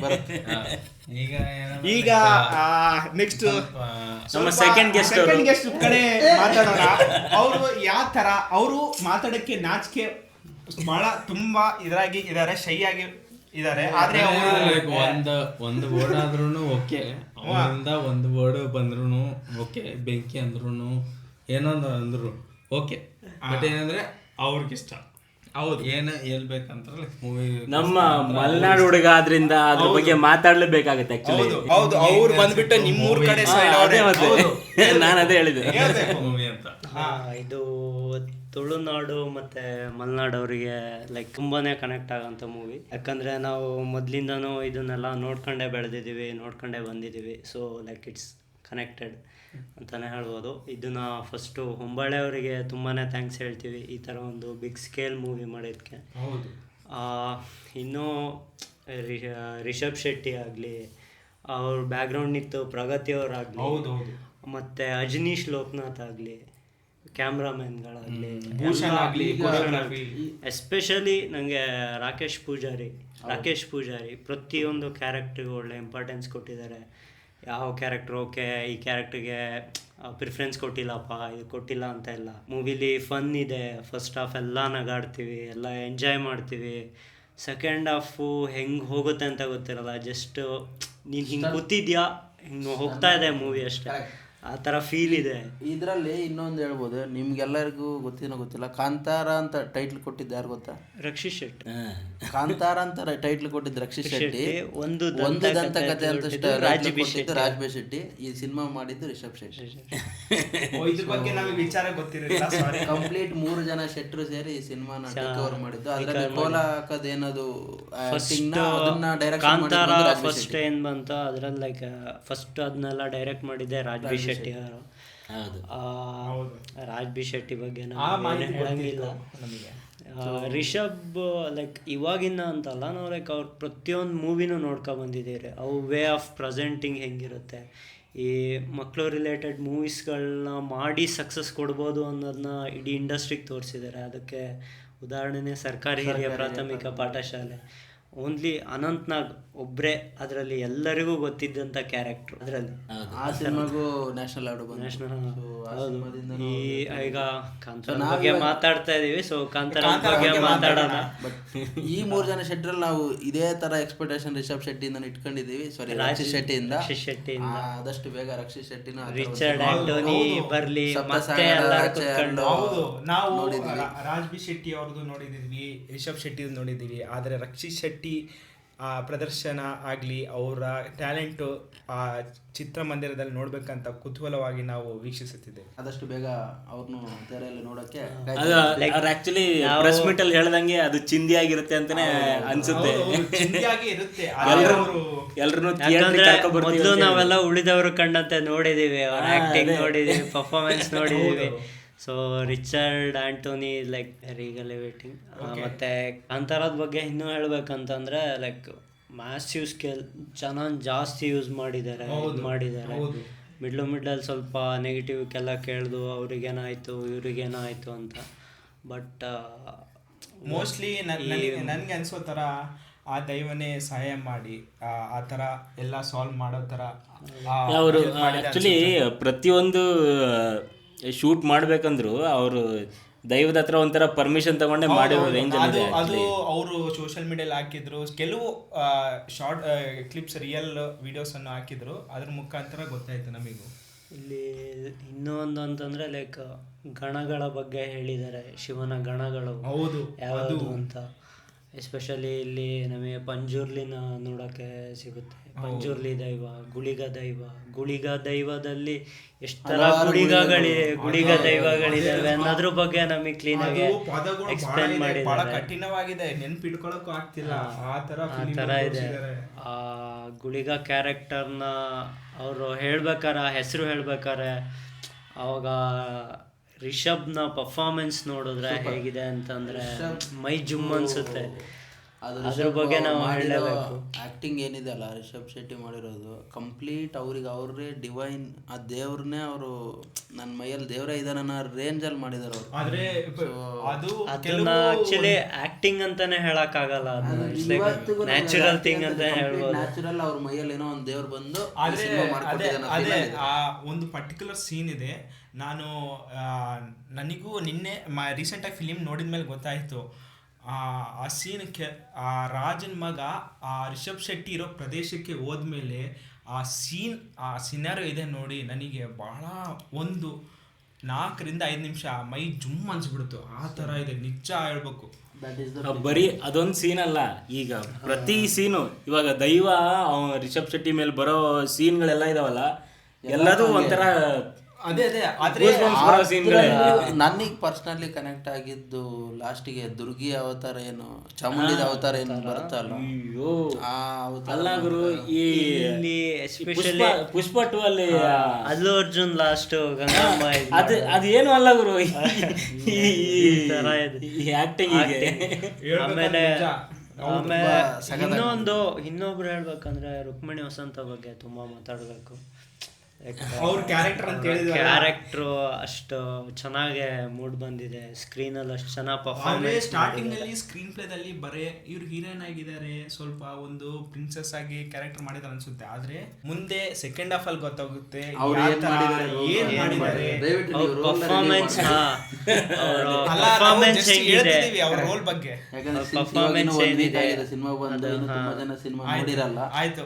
ಬರುತ್ತೆ. ಈಗ ನೆಕ್ಸ್ಟ್ ನಮ್ಮ ಸೆಕೆಂಡ್ ಗೆಸ್ಟ್ ಕಡೆ ಮಾತಾಡೋಣ. ಅವರು ಯಾವ ತರ, ಅವರು ಮಾತಾಡಕ್ಕೆ ನಾಚಿಕೆ ಬಹಳ ತುಂಬಾ ಇದ್ರಾಗಿ ಇದಾರೆ, ಶೈ ಆಗಿ ಇದಾರೆ. ಆದ್ರೆ ಒಂದು ವರ್ಡ್ ಆದ್ರೂನು ಓಕೆ, ಅವರಿಂದ ಒಂದು ವರ್ಡ್ ಬಂದ್ರು ಓಕೆ, ಬೆಂಕಿ ಅಂದ್ರೂ ಏನೊಂದು ಅಂದ್ರು ಓಕೆ. ಬಟ್ ಏನಂದ್ರೆ ಅವ್ರಿಗಿಷ್ಟ. ಹೌದು, ಏನು ಹೇಳ್ಬೇಕಂತ ಮೂವಿ ನಮ್ಮ ಮಲೆನಾಡು ಹುಡುಗ ಆದ್ರಿಂದ ಅದ್ರ ಬಗ್ಗೆ ಮಾತಾಡ್ಲೇಬೇಕಾಗತ್ತೆ ಆಕ್ಚುಲಿ. ಹೌದು, ಅವ್ರು ಬಂದ್ಬಿಟ್ಟು ನಿಮ್ಮೂರ್ ಕಡೆ side ಅವ್ರೆ. ನಾನು ಅದೇ ಹೇಳಿದೆ ಮೂವಿ ಅಂತ. ಇದು ತುಳುನಾಡು ಮತ್ತು ಮಲೆನಾಡು ಅವರಿಗೆ ಲೈಕ್ ತುಂಬಾ ಕನೆಕ್ಟ್ ಆಗೋಂಥ ಮೂವಿ. ಯಾಕಂದರೆ ನಾವು ಮೊದಲಿಂದನೂ ಇದನ್ನೆಲ್ಲ ನೋಡ್ಕೊಂಡೇ ಬೆಳೆದಿದ್ದೀವಿ, ನೋಡ್ಕೊಂಡೇ ಬಂದಿದ್ದೀವಿ. ಸೊ ಲೈಕ್ ಇಟ್ಸ್ ಕನೆಕ್ಟೆಡ್ ಅಂತಲೇ ಹೇಳ್ಬೋದು. ಇದನ್ನು ಫಸ್ಟು ಹೊಂಬಾಳೆ ಅವರಿಗೆ ತುಂಬಾ ಥ್ಯಾಂಕ್ಸ್ ಹೇಳ್ತೀವಿ, ಈ ಥರ ಒಂದು ಬಿಗ್ ಸ್ಕೇಲ್ ಮೂವಿ ಮಾಡೋದಕ್ಕೆ. ಇನ್ನೂ ರಿಷಬ್ ಶೆಟ್ಟಿ ಆಗಲಿ, ಅವ್ರ ಬ್ಯಾಕ್ಗ್ರೌಂಡ್ ನಿಂತು ಪ್ರಗತಿಯವರಾಗಲಿ, ಮತ್ತು ಅಜನೀಶ್ ಲೋಕನಾಥ್ ಆಗಲಿ, ಕ್ಯಾಮ್ರಾಮನ್ಗಳಾಗಲಿ, ಎಸ್ಪೆಷಲಿ ನನಗೆ ರಾಕೇಶ್ ಪೂಜಾರಿ ಪ್ರತಿಯೊಂದು ಕ್ಯಾರೆಕ್ಟ್ರಿಗೂ ಒಳ್ಳೆ ಇಂಪಾರ್ಟೆನ್ಸ್ ಕೊಟ್ಟಿದ್ದಾರೆ. ಯಾವ ಕ್ಯಾರೆಕ್ಟ್ರ್ ಓಕೆ, ಈ ಕ್ಯಾರೆಕ್ಟ್ರಿಗೆ ಪ್ರಿಫರೆನ್ಸ್ ಕೊಟ್ಟಿಲ್ಲಪ್ಪ, ಇದು ಕೊಟ್ಟಿಲ್ಲ ಅಂತ ಇಲ್ಲ. ಮೂವಿಲಿ ಫನ್ ಇದೆ. ಫಸ್ಟ್ ಹಾಫ್ ಎಲ್ಲ ನಗಾಡ್ತೀವಿ, ಎಲ್ಲ ಎಂಜಾಯ್ ಮಾಡ್ತೀವಿ. ಸೆಕೆಂಡ್ ಹಾಫು ಹೆಂಗೆ ಹೋಗುತ್ತೆ ಅಂತ ಗೊತ್ತಿರಲ್ಲ, ಜಸ್ಟ್ ನೀನು ಹಿಂಗೆ ಕೂತಿದ್ಯಾ, ಹಿಂಗೆ ಹೋಗ್ತಾ ಇದೆ ಮೂವಿ ಅಷ್ಟೇ, ಆ ಥರ ಫೀಲ್ ಇದೆ. ಇದರಲ್ಲಿ ಇನ್ನೊಂದು ಹೇಳ್ಬೋದು, ನಿಮ್ಗೆಲ್ಲರಿಗೂ ಗೊತ್ತಿಲ್ಲ, ಕಾಂತಾರ ಅಂತ ಟೈಟ್ಲ್ ಕೊಟ್ಟಿದ್ದು ಯಾರು ಗೊತ್ತಾ? ರಕ್ಷಿತ್ ಶೆಟ್ಟಿ. ಕಾಂತಾರ ಅಂತ ಟೈಟ್ಲ್ ಕೊಟ್ಟಿದ್ದು ರಕ್ಷಿತ್ ಶೆಟ್ಟಿ. ಒಂದು ದಂತಕಥೆ ಅಂತ ರಾಜ್ಬಿ ಶೆಟ್ಟಿ. ಈ ಸಿನಿಮಾ ಮಾಡಿದ್ದು ರಿಷಬ್ ಶೆಟ್ಟಿ. ಇದ್ರ ಬಗ್ಗೆ ನಮಗೆ ವಿಚಾರ ಗೊತ್ತಿರಲಿಲ್ಲ, ಸಾರಿ. ಕಂಪ್ಲೀಟ್ 3 ಜನ ಶೆಟ್ರು ಸೇರಿ ಈ ಸಿನಿಮಾನ ಟೇಕ್ ಓವರ್ ಮಾಡಿದ್ದು. ಅದರಲ್ಲಿ ಕೋಲಾಕದ ಏನದು ಕಾಂತಾರ ಫಸ್ಟ್ ಏನ್ ಬಂತು ಅದರಲ್ಲಿ, ಲೈಕ್ ಫಸ್ಟ್ ಅದನ್ನೆಲ್ಲ ಡೈರೆಕ್ಟ್ ಮಾಡಿದ್ದೆ ರಾಜ್ಬಿ ಶೆಟ್ಟಿ ಅವರು. ರಾಜ್ಬಿ ಶೆಟ್ಟಿ ಬಗ್ಗೆ ಹೇಳಂಗಿಲ್ಲ. ರಿಷಬ್ ಲೈಕ್ ಇವಾಗಿನ ಅಂತಲ್ಲ, ನಾವು ಲೈಕ್ ಅವ್ರ ಪ್ರತಿಯೊಂದು ಮೂವಿನೂ ನೋಡ್ಕೊ ಬಂದಿದ್ದೀರಿ. ಅವು ವೇ ಆಫ್ ಪ್ರೆಸೆಂಟಿಂಗ್ ಹೆಂಗಿರುತ್ತೆ, ಈ ಮಕ್ಕಳು ರಿಲೇಟೆಡ್ ಮೂವೀಸ್ಗಳನ್ನ ಮಾಡಿ ಸಕ್ಸಸ್ ಕೊಡ್ಬೋದು ಅನ್ನೋದನ್ನ ಇಡೀ ಇಂಡಸ್ಟ್ರಿಗೆ ತೋರಿಸಿದ್ದಾರೆ. ಅದಕ್ಕೆ ಉದಾಹರಣೆನೇ ಸರ್ಕಾರಿ ಹಿರಿಯ ಪ್ರಾಥಮಿಕ ಪಾಠಶಾಲೆ. ಓನ್ಲಿ ಅನಂತ್ನಾಗ್ ಒಬ್ಬರೇ ಅದರಲ್ಲಿ ಎಲ್ಲರಿಗೂ ಗೊತ್ತಿದ್ದಂಥ ಕ್ಯಾರೆಕ್ಟ್ರು ಅದರಲ್ಲಿ. ಆ ಸಿನಿಮಾಗೂ ನ್ಯಾಷನಲ್ ಅವಾರ್ಡ್ ಬಂತು. ಈಗ ಕಾಂತಾರ ಬಗ್ಗೆ ಮಾತಾಡ್ತಾ ಇದೀವಿ, ಸೊ ಕಾಂತಾರ ಬಗ್ಗೆ ಮಾತಾಡೋಣ. ಬಟ್ ಈ 3 ಜನ ಶೆಟ್ರಲ್ಲಿ ನಾವು ಇದೇ ತರ ಎಕ್ಸ್ಪೆಕ್ಟೇಷನ್ ರಿಷಬ್ ಶೆಟ್ಟಿಯಿಂದ ಇಟ್ಕೊಂಡಿದ್ದೀವಿ. ಸಾರಿ, ರಕ್ಷಿತ್ ಶೆಟ್ಟಿಯಿಂದ. ಆದಷ್ಟು ಬೇಗ ರಕ್ಷಿತ್ ಶೆಟ್ಟಿನ ರಿಚರ್ಡ್ ಆಂಟೋನಿ ಬರ್ಲಿ, ಮತ್ತೆ ಎಲ್ಲರೂ ಕೂತ್ಕೊಂಡು. ನಾವು ರಾಜ್ಬಿ ಶೆಟ್ಟಿ ಅವ್ರದ್ದು ನೋಡಿದ್ವಿ, ರಿಷಬ್ ಶೆಟ್ಟಿ ನೋಡಿದ್ದೀವಿ. ಆದರೆ ರಕ್ಷಿತ್ ಶೆಟ್ಟಿ ಪ್ರದರ್ಶನ ಆಗಲಿ, ಅವರ ಟ್ಯಾಲೆಂಟು ಆ ಚಿತ್ರಮಂದಿರದಲ್ಲಿ ನೋಡ್ಬೇಕಂತ ಕುತೂಹಲವಾಗಿ ನಾವು ವೀಕ್ಷಿಸುತ್ತಿದ್ದೇವೆ. ಆದಷ್ಟು ಬೇಗ ಅವ್ರನ್ನು ತೆರೆಯಲ್ಲಿ ನೋಡಕ್ಕೆ. ಆಕ್ಚುಲಿ ಪ್ರೆಸ್ ಮೀಟ್ ಅಲ್ಲಿ ಹೇಳ್ದಂಗೆ ಅದು ಚಿಂದಿ ಆಗಿರುತ್ತೆ ಅಂತಾನೆ ಅನ್ಸುತ್ತೆ. ಚಿಂದಿಯಾಗಿ ಇರುತ್ತೆ. ಮೊದಲು ನಾವೆಲ್ಲ ಉಳಿದವರು ಕಂಡಂತೆ ನೋಡಿದೀವಿ, ಅವ್ರ ಆಕ್ಟಿಂಗ್ ನೋಡಿದೀವಿ, ಪರ್ಫಾರ್ಮೆನ್ಸ್ ನೋಡಿದೀವಿ. So Richard Anthony like very elevating. ಮತ್ತು ಕಾಂತಾರದ ಬಗ್ಗೆ ಇನ್ನೂ ಹೇಳ್ಬೇಕಂತಂದರೆ ಲೈಕ್ ಮ್ಯಾಸಿವ್ ಸ್ಕೇಲ್ ಚೆನ್ನಾಗಿ ಜಾಸ್ತಿ ಯೂಸ್ ಮಾಡಿದ್ದಾರೆ. ಮಿಡ್ಲಲ್ಲಿ ಸ್ವಲ್ಪ ನೆಗೆಟಿವ್ಗೆಲ್ಲ ಕೇಳ್ದು ಅವ್ರಿಗೇನಾಯಿತು ಇವ್ರಿಗೇನಾಯಿತು ಅಂತ. ಬಟ್ ಮೋಸ್ಟ್ಲಿ ನನಗೆ ಅನ್ಸೋ ಥರ ಆ ದೈವನೇ ಸಹಾಯ ಮಾಡಿ ಆ ಥರ ಎಲ್ಲ ಸಾಲ್ವ್ ಮಾಡೋ ಥರ ಅವರು ಆ್ಯಕ್ಚುಲಿ ಪ್ರತಿಯೊಂದು ಶೂಟ್ ಮಾಡ್ಬೇಕಂದ್ರು ಅವರು ದೈವದ ಹತ್ರ ಒಂಥರ ಪರ್ಮಿಷನ್ ತಗೊಂಡೆ ಮಾಡಿರೋ ರೇಂಜ್ ಇದೆ. ಅದು ಅವರು ಸೋಷಿಯಲ್ ಮೀಡಿಯಲ್ಲಿ ಹಾಕಿದ್ರು, ಕೆಲವು ಶಾರ್ಟ್ ಕ್ಲಿಪ್ಸ್ ರಿಯಲ್ ವಿಡಿಯೋಸ್ ಅನ್ನು ಹಾಕಿದ್ರು, ಅದ್ರ ಮುಖಾಂತರ ಗೊತ್ತಾಯ್ತು ನಮಗೂ. ಇಲ್ಲಿ ಇನ್ನೊಂದು ಅಂತಂದ್ರೆ ಲೈಕ್ ಗಣಗಳ ಬಗ್ಗೆ ಹೇಳಿದ್ದಾರೆ, ಶಿವನ ಗಣಗಳು ಯಾವುದು ಅಂತ. ಎಸ್ಪೆಷಲಿ ಇಲ್ಲಿ ನಮಗೆ ಪಂಜುರ್ಲಿನ ನೋಡೋಕ್ಕೆ ಸಿಗುತ್ತೆ. ಪಂಜುರ್ಲಿ ದೈವ, ಗುಳಿಗ ದೈವದಲ್ಲಿ ಎಷ್ಟು ಥರ ಗುಳಿಗ ದೈವಗಳಿದಾವೆ ಅನ್ನೋದ್ರ ಬಗ್ಗೆ ನಮಗೆ ಕ್ಲೀನಾಗಿ ಎಕ್ಸ್ಪ್ಲೇನ್ ಮಾಡಿದ್ದಾರೆ. ಕಠಿಣವಾಗಿದೆ, ನೆನ್ಪಿಟ್ಕೊಳ್ಳೋಕ್ಕೂ ಆಗ್ತಿಲ್ಲ, ಆ ಥರ ಇದೆ. ಆ ಗುಳಿಗ ಕ್ಯಾರೆಕ್ಟರ್ನ ಅವರು ಹೆಸರು ಹೇಳ್ಬೇಕಾರೆ ಅವಾಗ ರಿಷಬ್ನ ಪರ್ಫಾರ್ಮೆನ್ಸ್ ನೋಡಿದ್ರೆ ಹೇಗಿದೆ ಅಂತಂದರೆ ಮೈ ಜುಮ್ ಅನಿಸುತ್ತೆ. ಅದ್ರ ಬಗ್ಗೆ ನಾವು ಹೇಳಲೇಬೇಕು. ಆಕ್ಟಿಂಗ್ ಏನಿದೆ ಅಲ್ಲ ರಿಷಬ್ ಶೆಟ್ಟಿ ಮಾಡಿರೋದು ಕಂಪ್ಲೀಟ್ ಅವ್ರಿಗೆ ಅವ್ರೇ ಡಿವೈನ್, ಆ ದೇವ್ರನ್ನೇ ಅವರು ನನ್ನ ಮೈಯಲ್ಲಿ ದೇವರೇ ಇದಾನ ರೇಂಜ್ ಅಲ್ಲಿ ಮಾಡಿದಾರೆ ಅವರು. ಆದ್ರೆ ಅದು ಅದನ್ನ ಆಕ್ಚುಲಿ ಆಕ್ಟಿಂಗ್ ಅಂತಾನೆ ಹೇಳಕ್ ಆಗಲ್ಲ, ನ್ಯಾಚುರಲ್ ಥಿಂಗ್ ಅಂತ ಹೇಳ್ಬೋದು. ನ್ಯಾಚುರಲ್ ಅವ್ರ ಮೈಯಲ್ಲಿ ಏನೋ ಒಂದು ದೇವ್ರು ಬಂದು ಆದ್ರೆ ಅದೇ ಆ ಒಂದು ಪರ್ಟಿಕ್ಯುಲರ್ ಸೀನ್ ಇದೆ. ನಾನು ನನಗೂ ನಿನ್ನೆ ರೀಸೆಂಟಾಗಿ ಫಿಲಿಮ್ ನೋಡಿದ ಮೇಲೆ ಗೊತ್ತಾಯಿತು. ಆ ಸೀನಕ್ಕೆ ಆ ರಾಜನ್ ಮಗ ಆ ರಿಷಬ್ ಶೆಟ್ಟಿ ಇರೋ ಪ್ರದೇಶಕ್ಕೆ ಹೋದ್ಮೇಲೆ ಆ ಸಿನಾರಿಯೋ ಇದೆ ನೋಡಿ, ನನಗೆ ಬಹಳ ಒಂದು 4-5 ನಿಮಿಷ ಮೈ ಜುಮ್ ಅನ್ಸ್ಬಿಡ್ತು. ಆ ಥರ ಇದೆ ನಿಜ ಹೇಳ್ಬೇಕು. ಬರೀ ಅದೊಂದು ಸೀನ್ ಅಲ್ಲ, ಈಗ ಪ್ರತಿ ಸೀನು ಇವಾಗ ದೈವ ರಿಷಬ್ ಶೆಟ್ಟಿ ಮೇಲೆ ಬರೋ ಸೀನ್ಗಳೆಲ್ಲ ಇದಾವಲ್ಲ, ಎಲ್ಲದೂ ಒಂಥರ ಅದೇ ಆದ್ರೆ ನನಗೆ ಪರ್ಸನಲಿ ಕನೆಕ್ಟ್ ಆಗಿದ್ದು ಲಾಸ್ಟಿಗೆ ದುರ್ಗಿ ಅವತಾರ ಏನು ಚಾಮುಂಡಿ ಅವತಾರ ಏನು ಬರುತ್ತಲ್ಲ, ಅಯ್ಯೋ ಆ ಅವತಾರ ಅಲ್ಲ ಗುರು. ಈ ಇಲ್ಲಿ ಎಸ್ಪೆಷಲಿ ಪುಷ್ಪ 2 ಅಲ್ಲಿ ಅಲ್ಲು ಅರ್ಜುನ್ ಲಾಸ್ಟ್ ಗಂಗಮ್ಮ ಅದೇನು ಅಲ್ಲ ಗುರು, ಈ ತರ ಇದೆ ಈ ಆಕ್ಟಿಂಗ್ ಆಮೇಲೆ ಇನ್ನೊಬ್ರು ಹೇಳ್ಬೇಕಂದ್ರೆ ರುಕ್ಮಿಣಿ ವಸಂತ ಬಗ್ಗೆ ತುಂಬಾ ಮಾತಾಡ್ಬೇಕು. ಅವ್ರ ಕ್ಯಾರೆಕ್ಟರ್ ಅಂತ ಹೇಳಿದ್ರೆ ಕ್ಯಾರೆಕ್ಟ್ರು ಅಷ್ಟು ಚೆನ್ನಾಗಿ ಮೂಡ್ ಬಂದಿದೆ, ಸ್ಕ್ರೀನ್ ಅಲ್ಲಿ ಅಷ್ಟು ಚೆನ್ನಾಗಿ ಪರ್ಫಾರ್ಮೆನ್ಸ್. ಸ್ಟಾರ್ಟಿಂಗ್ ಅಲ್ಲಿ ಸ್ಕ್ರೀನ್ ಪ್ಲೇದಲ್ಲಿ ಬರೇ ಇವ್ರು ಹೀರೋಯಿನ್ ಆಗಿದ್ದಾರೆ, ಸ್ವಲ್ಪ ಒಂದು ಪ್ರಿನ್ಸೆಸ್ ಆಗಿ ಕ್ಯಾರೆಕ್ಟರ್ ಮಾಡಿದಾರೆ ಅನ್ಸುತ್ತೆ. ಆದ್ರೆ ಮುಂದೆ ಸೆಕೆಂಡ್ ಹಾಫ್ ಅಲ್ಲಿ ಗೊತ್ತಾಗುತ್ತೆ ಏನ್ ಮಾಡಿದ್ದಾರೆ ಪರ್ಫಾರ್ಮೆನ್ಸ್ ಅವ್ರ ರೋಲ್ ಬಗ್ಗೆ. ಪರ್ಫಾರ್ಮೆನ್ಸ್ ಏನಿದೆ ಸಿನಿಮಾ ಬಂದು ತುಂಬಾ ಜನ ಸಿನಿಮಾ ನೋಡಿರಲ್ಲ. ಆಯ್ತು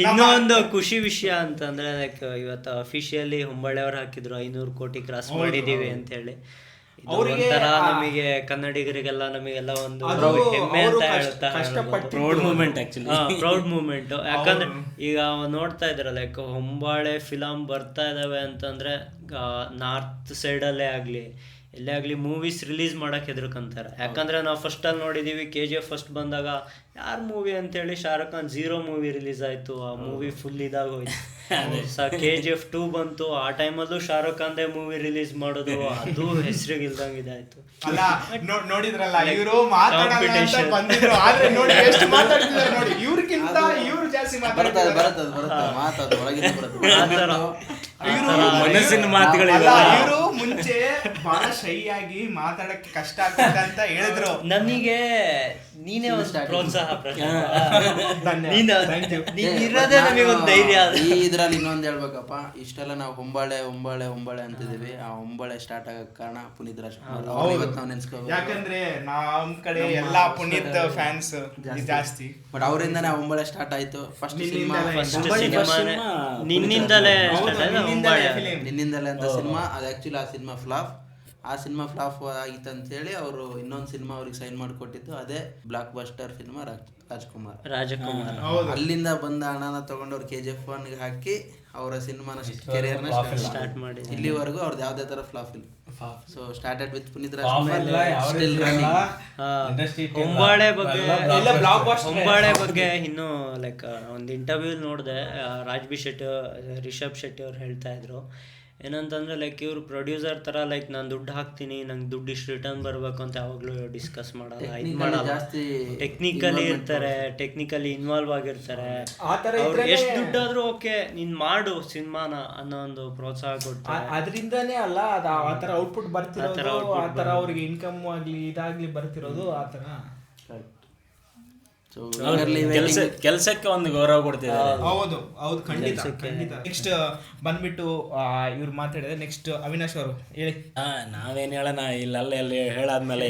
ಇನ್ನೊಂದು ಖುಷಿ ವಿಷಯ ಅಂತಂದ್ರೆ ಲೈಕ್ ಇವತ್ತು ಅಫಿಷಿಯಲಿ ಹೊಂಬಾಳೆಯವ್ರು ಹಾಕಿದ್ರು 500 ಕೋಟಿ ಕ್ರಾಸ್ ಮಾಡಿದೀವಿ ಅಂತ ಹೇಳಿ. ಒಂಥರ ನಮಗೆ ಕನ್ನಡಿಗರಿಗೆಲ್ಲ ನಮಗೆಲ್ಲ ಒಂದು ಹೆಮ್ಮೆ ಅಂತ ಹೇಳ್ತಾ proud moment actually. Proud moment. ಯಾಕಂದ್ರೆ ಈಗ ನೋಡ್ತಾ ಇದ್ರ ಲೈಕ್ ಹೊಂಬಾಳೆ ಫಿಲಮ್ ಬರ್ತಾ ಇದಾವೆ ಅಂತಂದ್ರೆ ನಾರ್ತ್ ಸೈಡಲ್ಲೇ ಆಗ್ಲಿ ಎಲ್ಲೇ ಆಗಲಿ ಮೂವೀಸ್ ರಿಲೀಸ್ ಮಾಡಕ್ಕೆ ಹೆದರ್ಕಂತಾರೆ. ಯಾಕಂದರೆ ನಾವು ಫಸ್ಟಲ್ಲಿ ನೋಡಿದ್ದೀವಿ KGF ಫಸ್ಟ್ ಬಂದಾಗ ಯಾರು ಮೂವಿ ಅಂತೇಳಿ ಶಾರುಖ್ ಖಾನ್ 0 ಮೂವಿ ರಿಲೀಸ್ ಆಯಿತು, ಆ ಮೂವಿ ಫುಲ್ ಇದಾಗೋಯ್ತು. KGF 2 ಬಂತು, ಆ ಟೈಮಲ್ಲೂ ಶಾರುಖ್ ಖಾನ್ದೇ ಮೂವಿ ರಿಲೀಸ್ ಮಾಡೋದು, ಅದು ಹೆಸರಿಗೆ ಇಲ್ದಂಗೆ ಇದಾಯಿತು. ನೋಡಿದ್ರಲ್ಲ ಇವರು ಬಂದಿದ್ರು, ಆದ್ರೆ ನೋಡಿ ಎಷ್ಟು ಮಾತಾಡ್ತಿದ್ದಾರೆ ನೋಡಿ, ಇವ್ರಿಗಿಂತ ಇವ್ರು ಜಾಸ್ತಿ ಮಾತಾಡ್ತಾರೆ. ಮನಸ್ಸಿನ ಮಾತುಗಳಿಲ್ಲ. ಇವರು ಮುಂಚೆ ಬಹಳ ಶೈ ಆಗಿ ಮಾತಾಡಕ್ಕೆ ಕಷ್ಟ ಆಗ್ತದೆ ಅಂತ ಹೇಳಿದ್ರು. ನನಗೆ ನೀನೇ ಒಂದು ಪ್ರೋತ್ಸಾಹ ಇರೋದೇ ನಮಗೆ ಒಂದು ಧೈರ್ಯ. ಈ ಇದ್ರಲ್ಲಿ ಇನ್ನೊಂದು ಹೇಳ್ಬೇಕಪ್ಪ, ಇಷ್ಟೆಲ್ಲ ನಾವು ಹೊಂಬಾಳೆ ಅಂತಿದೀವಿ. ಆ ಹೊಂಬಾಳೆ ಸ್ಟಾರ್ಟ್ ಆಗಕ್ಕೆ ಕಾರಣ ಪುನೀತ್ ರಾಜ್ಕುಮಾರ್. ಇವತ್ತು ನಾವು ನೆನ್ಸ್ಕೋಬೇಕು, ಯಾಕಂದ್ರೆ ನಮ್ ಕಡೆ ಎಲ್ಲಾ ಪುನೀತ್ ಫ್ಯಾನ್ಸ್ ಜಾಸ್ತಿ. ಬಟ್ ಅವರಿಂದಾನೇ ಆ ಹೊಂಬಾಳೆ ಸ್ಟಾರ್ಟ್ ಆಯ್ತು. ಫಸ್ಟ್ ಸಿನಿಮಾ ನಿನ್ನಿಂದಲೇ ಅಂತ ಸಿನಿಮಾ. ಅದು ಆಕ್ಚುಲಿ ಆ ಸಿನಿಮಾ ಫ್ಲಾಪ್ ಆಗಿತ್ತು ಅಂತ ಹೇಳಿ ಅವರು ಇನ್ನೊಂದು ಸಿನಿಮಾ ಅವ್ರಿಗೆ ಸೈನ್ ಮಾಡಿಕೊಟ್ಟಿದ್ದು, ಅದೇ ಬ್ಲಾಕ್ ಬಸ್ಟರ್ ಸಿನಿಮಾ ರಾಜಕುಮಾರ್. ಅಲ್ಲಿಂದ ಬಂದ ಹಣನ ತಗೊಂಡು ಅವ್ರು KGF 1 ಹಾಕಿ ಅವರ ಸಿನಿಮಾನ ಕೆರಿಯರ್ನ ಸ್ಟಾರ್ಟ್ ಮಾಡಿ ಇಲ್ಲಿವರೆಗೂ ಅವ್ರದ್ದು ಯಾವುದೇ ತರ ಫ್ಲಾಪ್ ಇಲ್ಲ. So started with Puneeth Rajkumar. Hombale ಬಗ್ಗೆ ಇನ್ನು ಲೈಕ್ ಒಂದು ಇಂಟರ್ವ್ಯೂ ನೋಡಿದೆ, ರಿಷಬ್ ಶೆಟ್ಟಿ ಅವ್ರು ಹೇಳ್ತಾ ಇದ್ರು ಏನಂತಂದ್ರೆ ಲೈಕ್ ಇವ್ರು ಪ್ರೊಡ್ಯೂಸರ್ ತರ ಲೈಕ್ ನಾನು ದುಡ್ಡು ಹಾಕ್ತೀನಿ, ನಂಗೆ ದುಡ್ಡು ಇಷ್ಟು ರಿಟರ್ನ್ ಬರ್ಬೇಕು ಅಂತ ಯಾವಾಗ್ಲೂ ಡಿಸ್ಕಸ್ ಮಾಡಲ್ಲ, ಇದು ಮಾಡಲ್ಲ. ಟೆಕ್ನಿಕಲಿ ಇರ್ತಾರೆ, ಟೆಕ್ನಿಕಲಿ ಇನ್ವಾಲ್ವ್ ಆಗಿರ್ತಾರೆ. ಅವ್ರು ಎಷ್ಟು ದುಡ್ಡಾದ್ರೂ ಓಕೆ ನೀನ್ ಮಾಡು ಸಿನಿಮಾನ ಅನ್ನೋ ಒಂದು ಪ್ರೋತ್ಸಾಹ ಕೊಡ್ತಾರೆ. ಅದರಿಂದಾನೇ ಅಲ್ಲ ಅದು ಆತರ ಔಟ್ಪುಟ್ ಬರ್ತಿರೋದು, ಆತರ ಅವ್ರಿಗೆ ಇನ್ಕಮ್ ಆಗ್ಲಿ ಇದಾಗ್ಲಿ ಬರ್ತಿರೋದು ಆತರ. ಕೆಲಸಕ್ಕೆ ಒಂದು ಗೌರವ ಕೊಡ್ತಿದ್ದಾರೆ. ಹೌದು ಖಂಡಿತ. ನೆಕ್ಸ್ಟ್ ಬಂದ್ಬಿಟ್ಟು ಇವ್ರು ಮಾತಾಡಿದ್ರೆ ನೆಕ್ಸ್ಟ್ ಅವಿನಾಶ್ ಅವರು ಹೇಳಿ. ನಾವೇನ್ ಹೇಳೋಣ, ಇಲ್ಲೆಲ್ಲ ಹೇಳಾದ್ಮೇಲೆ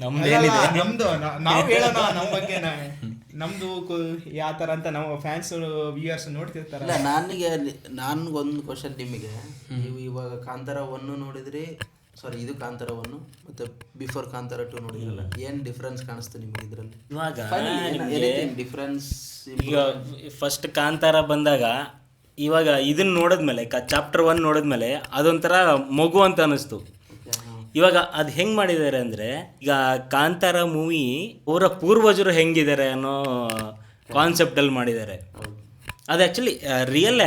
ನಮ್ದೇನಿದೆ, ನಮ್ದು ನಾವ್ ಹೇಳೋಣ ನಮ್ಮ ಬಗ್ಗೆ. ನಮ್ದು ಯಾವ ತರ ಅಂತ ನಮ್ಮ ಫ್ಯಾನ್ಸ್ ವ್ಯೂಯರ್ಸ್ ನೋಡ್ತಿರ್ತಾರೆ. ನನ್ಗೊಂದು ಕ್ವಶನ್ ನಿಮಗೆ, ನೀವು ಇವಾಗ ಕಾಂತಾರ 1 ನೋಡಿದ್ರಿ, ಇದು ಕಾಂತಾರ 1 ಮತ್ತೆ ಬಿಫೋರ್ ಕಾಂತಾರ 2 ನೋಡಿದ್ರಲ್ಲ, ಏನ್ ಡಿಫ್ರೆನ್ಸ್ ಕಾಣಿಸ್ತು ನಿಮಗೆ ಇದ್ರಲ್ಲಿ? ಡಿಫ್ರೆನ್ಸ್ ಈಗ ಫಸ್ಟ್ ಕಾಂತಾರ ಬಂದಾಗ ಇವಾಗ ಇದನ್ನ ನೋಡಿದ್ಮೇಲೆ ಚಾಪ್ಟರ್ 1 ನೋಡಿದ್ಮೇಲೆ ಅದೊಂಥರ ಮಗು ಅಂತ ಅನಿಸ್ತು. ಇವಾಗ ಅದು ಹೆಂಗೆ ಮಾಡಿದ್ದಾರೆ ಅಂದರೆ, ಈಗ ಕಾಂತಾರ ಮೂವಿ ಅವರ ಪೂರ್ವಜರು ಹೆಂಗಿದ್ದಾರೆ ಅನ್ನೋ ಕಾನ್ಸೆಪ್ಟಲ್ಲಿ ಮಾಡಿದ್ದಾರೆ. ಅದು ಆ್ಯಕ್ಚುಲಿ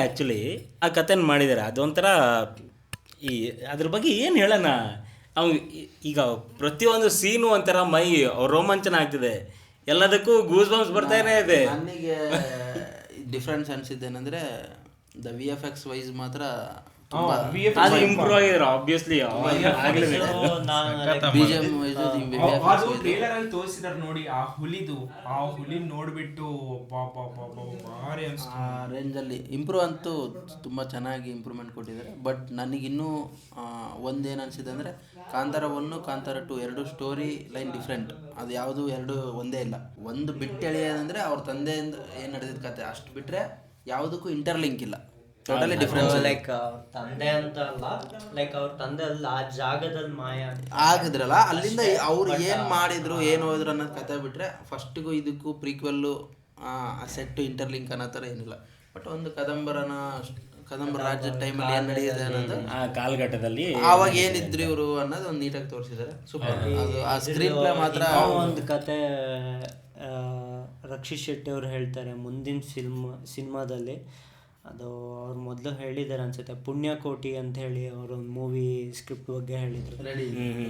ಆ್ಯಕ್ಚುಲಿ ಆ ಕಥೆನ ಮಾಡಿದ್ದಾರೆ. ಅದೊಂಥರ ಅದ್ರ ಬಗ್ಗೆ ಏನು ಹೇಳೋಣ, ಅವ್ನು ಈಗ ಪ್ರತಿಯೊಂದು ಸೀನು ಒಂಥರ ಮೈ ರೋಮಾಂಚನ ಆಗ್ತಿದೆ, ಎಲ್ಲದಕ್ಕೂ ಗೂಸ್ ಬಂಪ್ಸ್ ಬರ್ತಾನೆ ಇದೆ. ನನಗೆ ಡಿಫ್ರೆನ್ಸ್ ಅನ್ಸಿದ್ದೇನೆಂದ್ರೆ the V F X wise ಮಾತ್ರ ತುಂಬಾ ಅದು ಇಂಪ್ರೂವ್ ಆಗಿದ್ರು ಆಬ್ವಿಯಸ್ಲಿ. BGM wise ಅದು ಟ್ರೇಲರ್ ಅಲ್ಲಿ ತೋರಿಸಿದಾರೆ ನೋಡಿ, ಆ ಹುಲಿ ನೋಡ್ಬಿಟ್ಟು ಭಾರಿ ಅನ್ಸ್ತು. ಆ ರೇಂಜಲ್ಲಿ ಇಂಪ್ರೂವ್ ಅಂತೂ ತುಂಬ ಚೆನ್ನಾಗಿ ಇಂಪ್ರೂವ್ಮೆಂಟ್ ಕೊಟ್ಟಿದ್ದಾರೆ. ಬಟ್ ನನಗಿನ್ನೂ ಒಂದೇನು ಅನಿಸಿದೆ ಅಂದರೆ ಕಾಂತಾರ 1 ಕಾಂತಾರ 2 ಎರಡು ಸ್ಟೋರಿ ಲೈನ್ ಡಿಫ್ರೆಂಟ್. ಅದು ಯಾವುದು ಎರಡು ಒಂದೇ ಇಲ್ಲ. ಒಂದು ಬಿಟ್ಟು ಎಳೆಯೋದಂದರೆ ಅವ್ರ ತಂದೆಯಿಂದ ಏನು ನಡೆದಿದ್ದ ಕತೆ ಅಷ್ಟು ಬಿಟ್ಟರೆ ಯಾವುದಕ್ಕೂ ಇಂಟರ್ಲಿಂಕ್ ಇಲ್ಲ, ಟೋಟಲಿ ಡಿಫ್ರೆನ್ಸ್. ಲೈಕ್ ತಂದೆ ಅಂತ ಅಲ್ಲ, ಲೈಕ್ ಅವ್ರ ತಂದೆ ಅಲ್ಲ ಆ ಜಾಗದಲ್ಲಿ ಮಾಯ ಆಗಿದ್ರಲ್ಲ, ಅಲ್ಲಿಂದ ಅವ್ರು ಏನು ಮಾಡಿದ್ರು ಏನು ಹೋದ್ರು ಅನ್ನೋದು ಕತೆ ಬಿಟ್ಟರೆ ಫಸ್ಟಿಗೂ ಇದಕ್ಕೂ ಪ್ರೀಕ್ವೆಲ್ಲು ಸೆಟ್ಟು ಇಂಟರ್ಲಿಂಕ್ ಅನ್ನೋ ಥರ ಏನಿಲ್ಲ. ಬಟ್ ಒಂದು ಕದಂಬರ ರಾಜ್ಯದ ಟೈಮಲ್ಲಿ ಏನು ನಡೆಯುತ್ತೆ ಅನ್ನೋದು ಆ ಕಾಲಘಟ್ಟದಲ್ಲಿ ಆವಾಗ ಏನಿದ್ರು ಇವರು ಅನ್ನೋದು ಒಂದು ನೀಟಾಗಿ ತೋರಿಸಿದ್ದಾರೆ. ಸೂಪರ್. ಅದು ಆ ಸ್ಕ್ರೀನ್ ಪ್ಲೇ ಮಾತ್ರ ಒಂದು ಕತೆ ರಕ್ಷಿತ್ ಶೆಟ್ಟಿ ಅವರು ಹೇಳ್ತಾರೆ ಮುಂದಿನ ಸಿನಿಮಾದಲ್ಲಿ. ಅದು ಅವ್ರು ಮೊದಲು ಹೇಳಿದ್ದಾರೆ ಅನ್ಸುತ್ತೆ, ಪುಣ್ಯಕೋಟಿ ಅಂತ ಹೇಳಿ ಅವರೊಂದು ಮೂವಿ ಸ್ಕ್ರಿಪ್ಟ್ ಬಗ್ಗೆ ಹೇಳಿದರು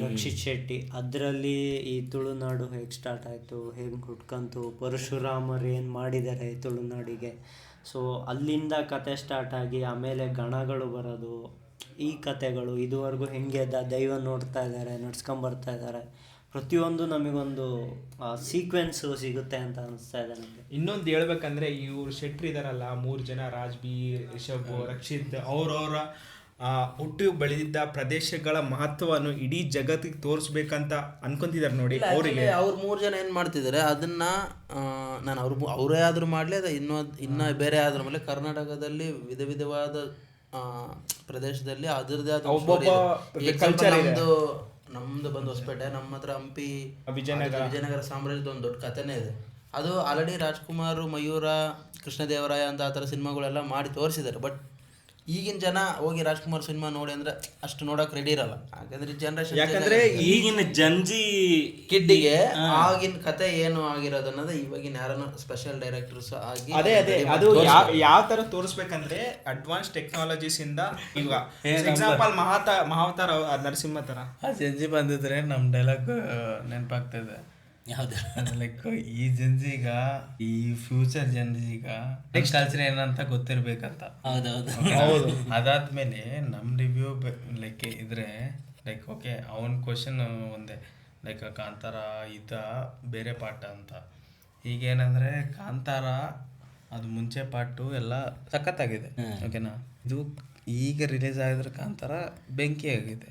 ರಕ್ಷಿತ್ ಶೆಟ್ಟಿ. ಅದರಲ್ಲಿ ಈ ತುಳುನಾಡು ಹೇಗೆ ಸ್ಟಾರ್ಟ್ ಆಯಿತು, ಹೇಗೆ ಹುಟ್ಕಂತು, ಪರಶುರಾಮರು ಏನು ಮಾಡಿದ್ದಾರೆ ತುಳುನಾಡಿಗೆ, ಸೊ ಅಲ್ಲಿಂದ ಕತೆ ಸ್ಟಾರ್ಟ್ ಆಗಿ ಆಮೇಲೆ ಗಣಗಳು ಬರೋದು, ಈ ಕತೆಗಳು ಇದುವರೆಗೂ ಹೆಂಗೆ ದೈವ ನೋಡ್ತಾ ಇದ್ದಾರೆ, ನಡ್ಸ್ಕೊಂಬರ್ತಾ ಇದ್ದಾರೆ, ಪ್ರತಿಯೊಂದು ನಮಗೊಂದು ಸೀಕ್ವೆನ್ಸು ಸಿಗುತ್ತೆ ಅಂತ ಅನಿಸ್ತಾ ಇದೆ ನನಗೆ. ಇನ್ನೊಂದು ಹೇಳ್ಬೇಕಂದ್ರೆ ಇವ್ರು ಶೆಟ್ರಿ ಇದಾರಲ್ಲ, 3 ಜನ, ರಾಜ್ಬಿ, ರಿಷಬ್, ರಕ್ಷಿತ್, ಅವ್ರವ್ರ ಹುಟ್ಟು ಬೆಳೆದಿದ್ದ ಪ್ರದೇಶಗಳ ಮಹತ್ವವನ್ನು ಇಡೀ ಜಗತ್ತಿಗೆ ತೋರಿಸ್ಬೇಕಂತ ಅನ್ಕೊಂತಿದ್ದಾರೆ ನೋಡಿ. ಅವರಿಗೆ ಅವ್ರು 3 ಜನ ಏನು ಮಾಡ್ತಿದ್ದಾರೆ ಅದನ್ನ ನಾನು ಅವರೇ ಆದರೂ ಮಾಡಲಿ ಅದು ಇನ್ನೂ ಬೇರೆ ಆದ್ರ ಮೇಲೆ ಕರ್ನಾಟಕದಲ್ಲಿ ವಿಧವಾದ ಪ್ರದೇಶದಲ್ಲಿ ಅದರದೇ ಆದ ನಮ್ದು ಬಂದು ಹೊಸಪೇಟೆ, ನಮ್ಮ ಹತ್ರ ಹಂಪಿ, ವಿಜಯನಗರ ಸಾಮ್ರಾಜ್ಯದ ಒಂದು ದೊಡ್ಡ ಕಥೆನೇ ಇದೆ. ಅದು ಆಲ್ರೆಡಿ ರಾಜ್ಕುಮಾರ್, ಮಯೂರ, ಕೃಷ್ಣದೇವರಾಯ ಅಂತ ಆ ಥರ ಸಿನಿಮಾಗಳೆಲ್ಲ ಮಾಡಿ ತೋರಿಸಿದ್ದಾರೆ. ಬಟ್ ಈಗಿನ ಜನ ಹೋಗಿ ರಾಜ್ಕುಮಾರ್ ಸಿನಿಮಾ ನೋಡಿ ಅಂದ್ರೆ ಅಷ್ಟು ನೋಡಕ್ ರೆಡಿ ಇರಲ್ಲ. ಯಾಕಂದ್ರೆ ಜನರೇಷನ್, ಯಾಕಂದ್ರೆ ಈಗಿನ ಜಂಜಿ ಕಿಡ್ಡಿಗೆ ಆಗಿನ ಕತೆ ಏನು ಆಗಿರೋದು ಅನ್ನೋದು ಇವಾಗಿನ ಯಾರನ್ನ ಸ್ಪೆಷಲ್ ಡೈರೆಕ್ಟರ್ಸ್ ಆಗಿ ಅದೇ ಅದು ಯಾವ ತರ ತೋರಿಸ್ಬೇಕಂದ್ರೆ ಅಡ್ವಾನ್ಸ್ ಟೆಕ್ನಾಲಜೀಸ್ ಇಂದ ಈಗ ಎಕ್ಸಾಂಪಲ್ ಮಹಾವತಾರ ನರಸಿಂಹ ತರ ಜಂಜಿ ಬಂದಿದ್ರೆ ನಮ್ ಡೈಲಾಗ್ ನೆನಪಾಗ್ತದೆ. ಲೈಕ್ ಈ ಜಂಜಿಗ ಈ ಫ್ಯೂಚರ್ ಜಂಜಿಗ ನೆಕ್ಸ್ಟ್ ಕಲ್ಚರ್ ಏನಂತ ಗೊತ್ತಿರ್ಬೇಕಂತ. ಹೌದು. ಅದಾದ್ಮೇಲೆ ನಮ್ ರಿವ್ಯೂ ಲೈಕ್ ಇದ್ರೆ ಲೈಕ್ ಓಕೆ ಅವನ್ ಕ್ವಶನ್ ಒಂದೇ, ಲೈಕ್ ಕಾಂತಾರ ಇದ ಬೇರೆ ಪಾಠ ಅಂತ. ಈಗೇನಂದ್ರೆ ಕಾಂತಾರ ಅದು ಮುಂಚೆ ಪಾಟು ಎಲ್ಲ ಸಖತ್ತಾಗಿದೆ, ಓಕೆನಾ. ಇದು ಈಗ ರಿಲೀಸ್ ಆಗಿದ್ರೆ ಕಾಂತಾರ ಬೆಂಕಿ ಆಗಿದೆ.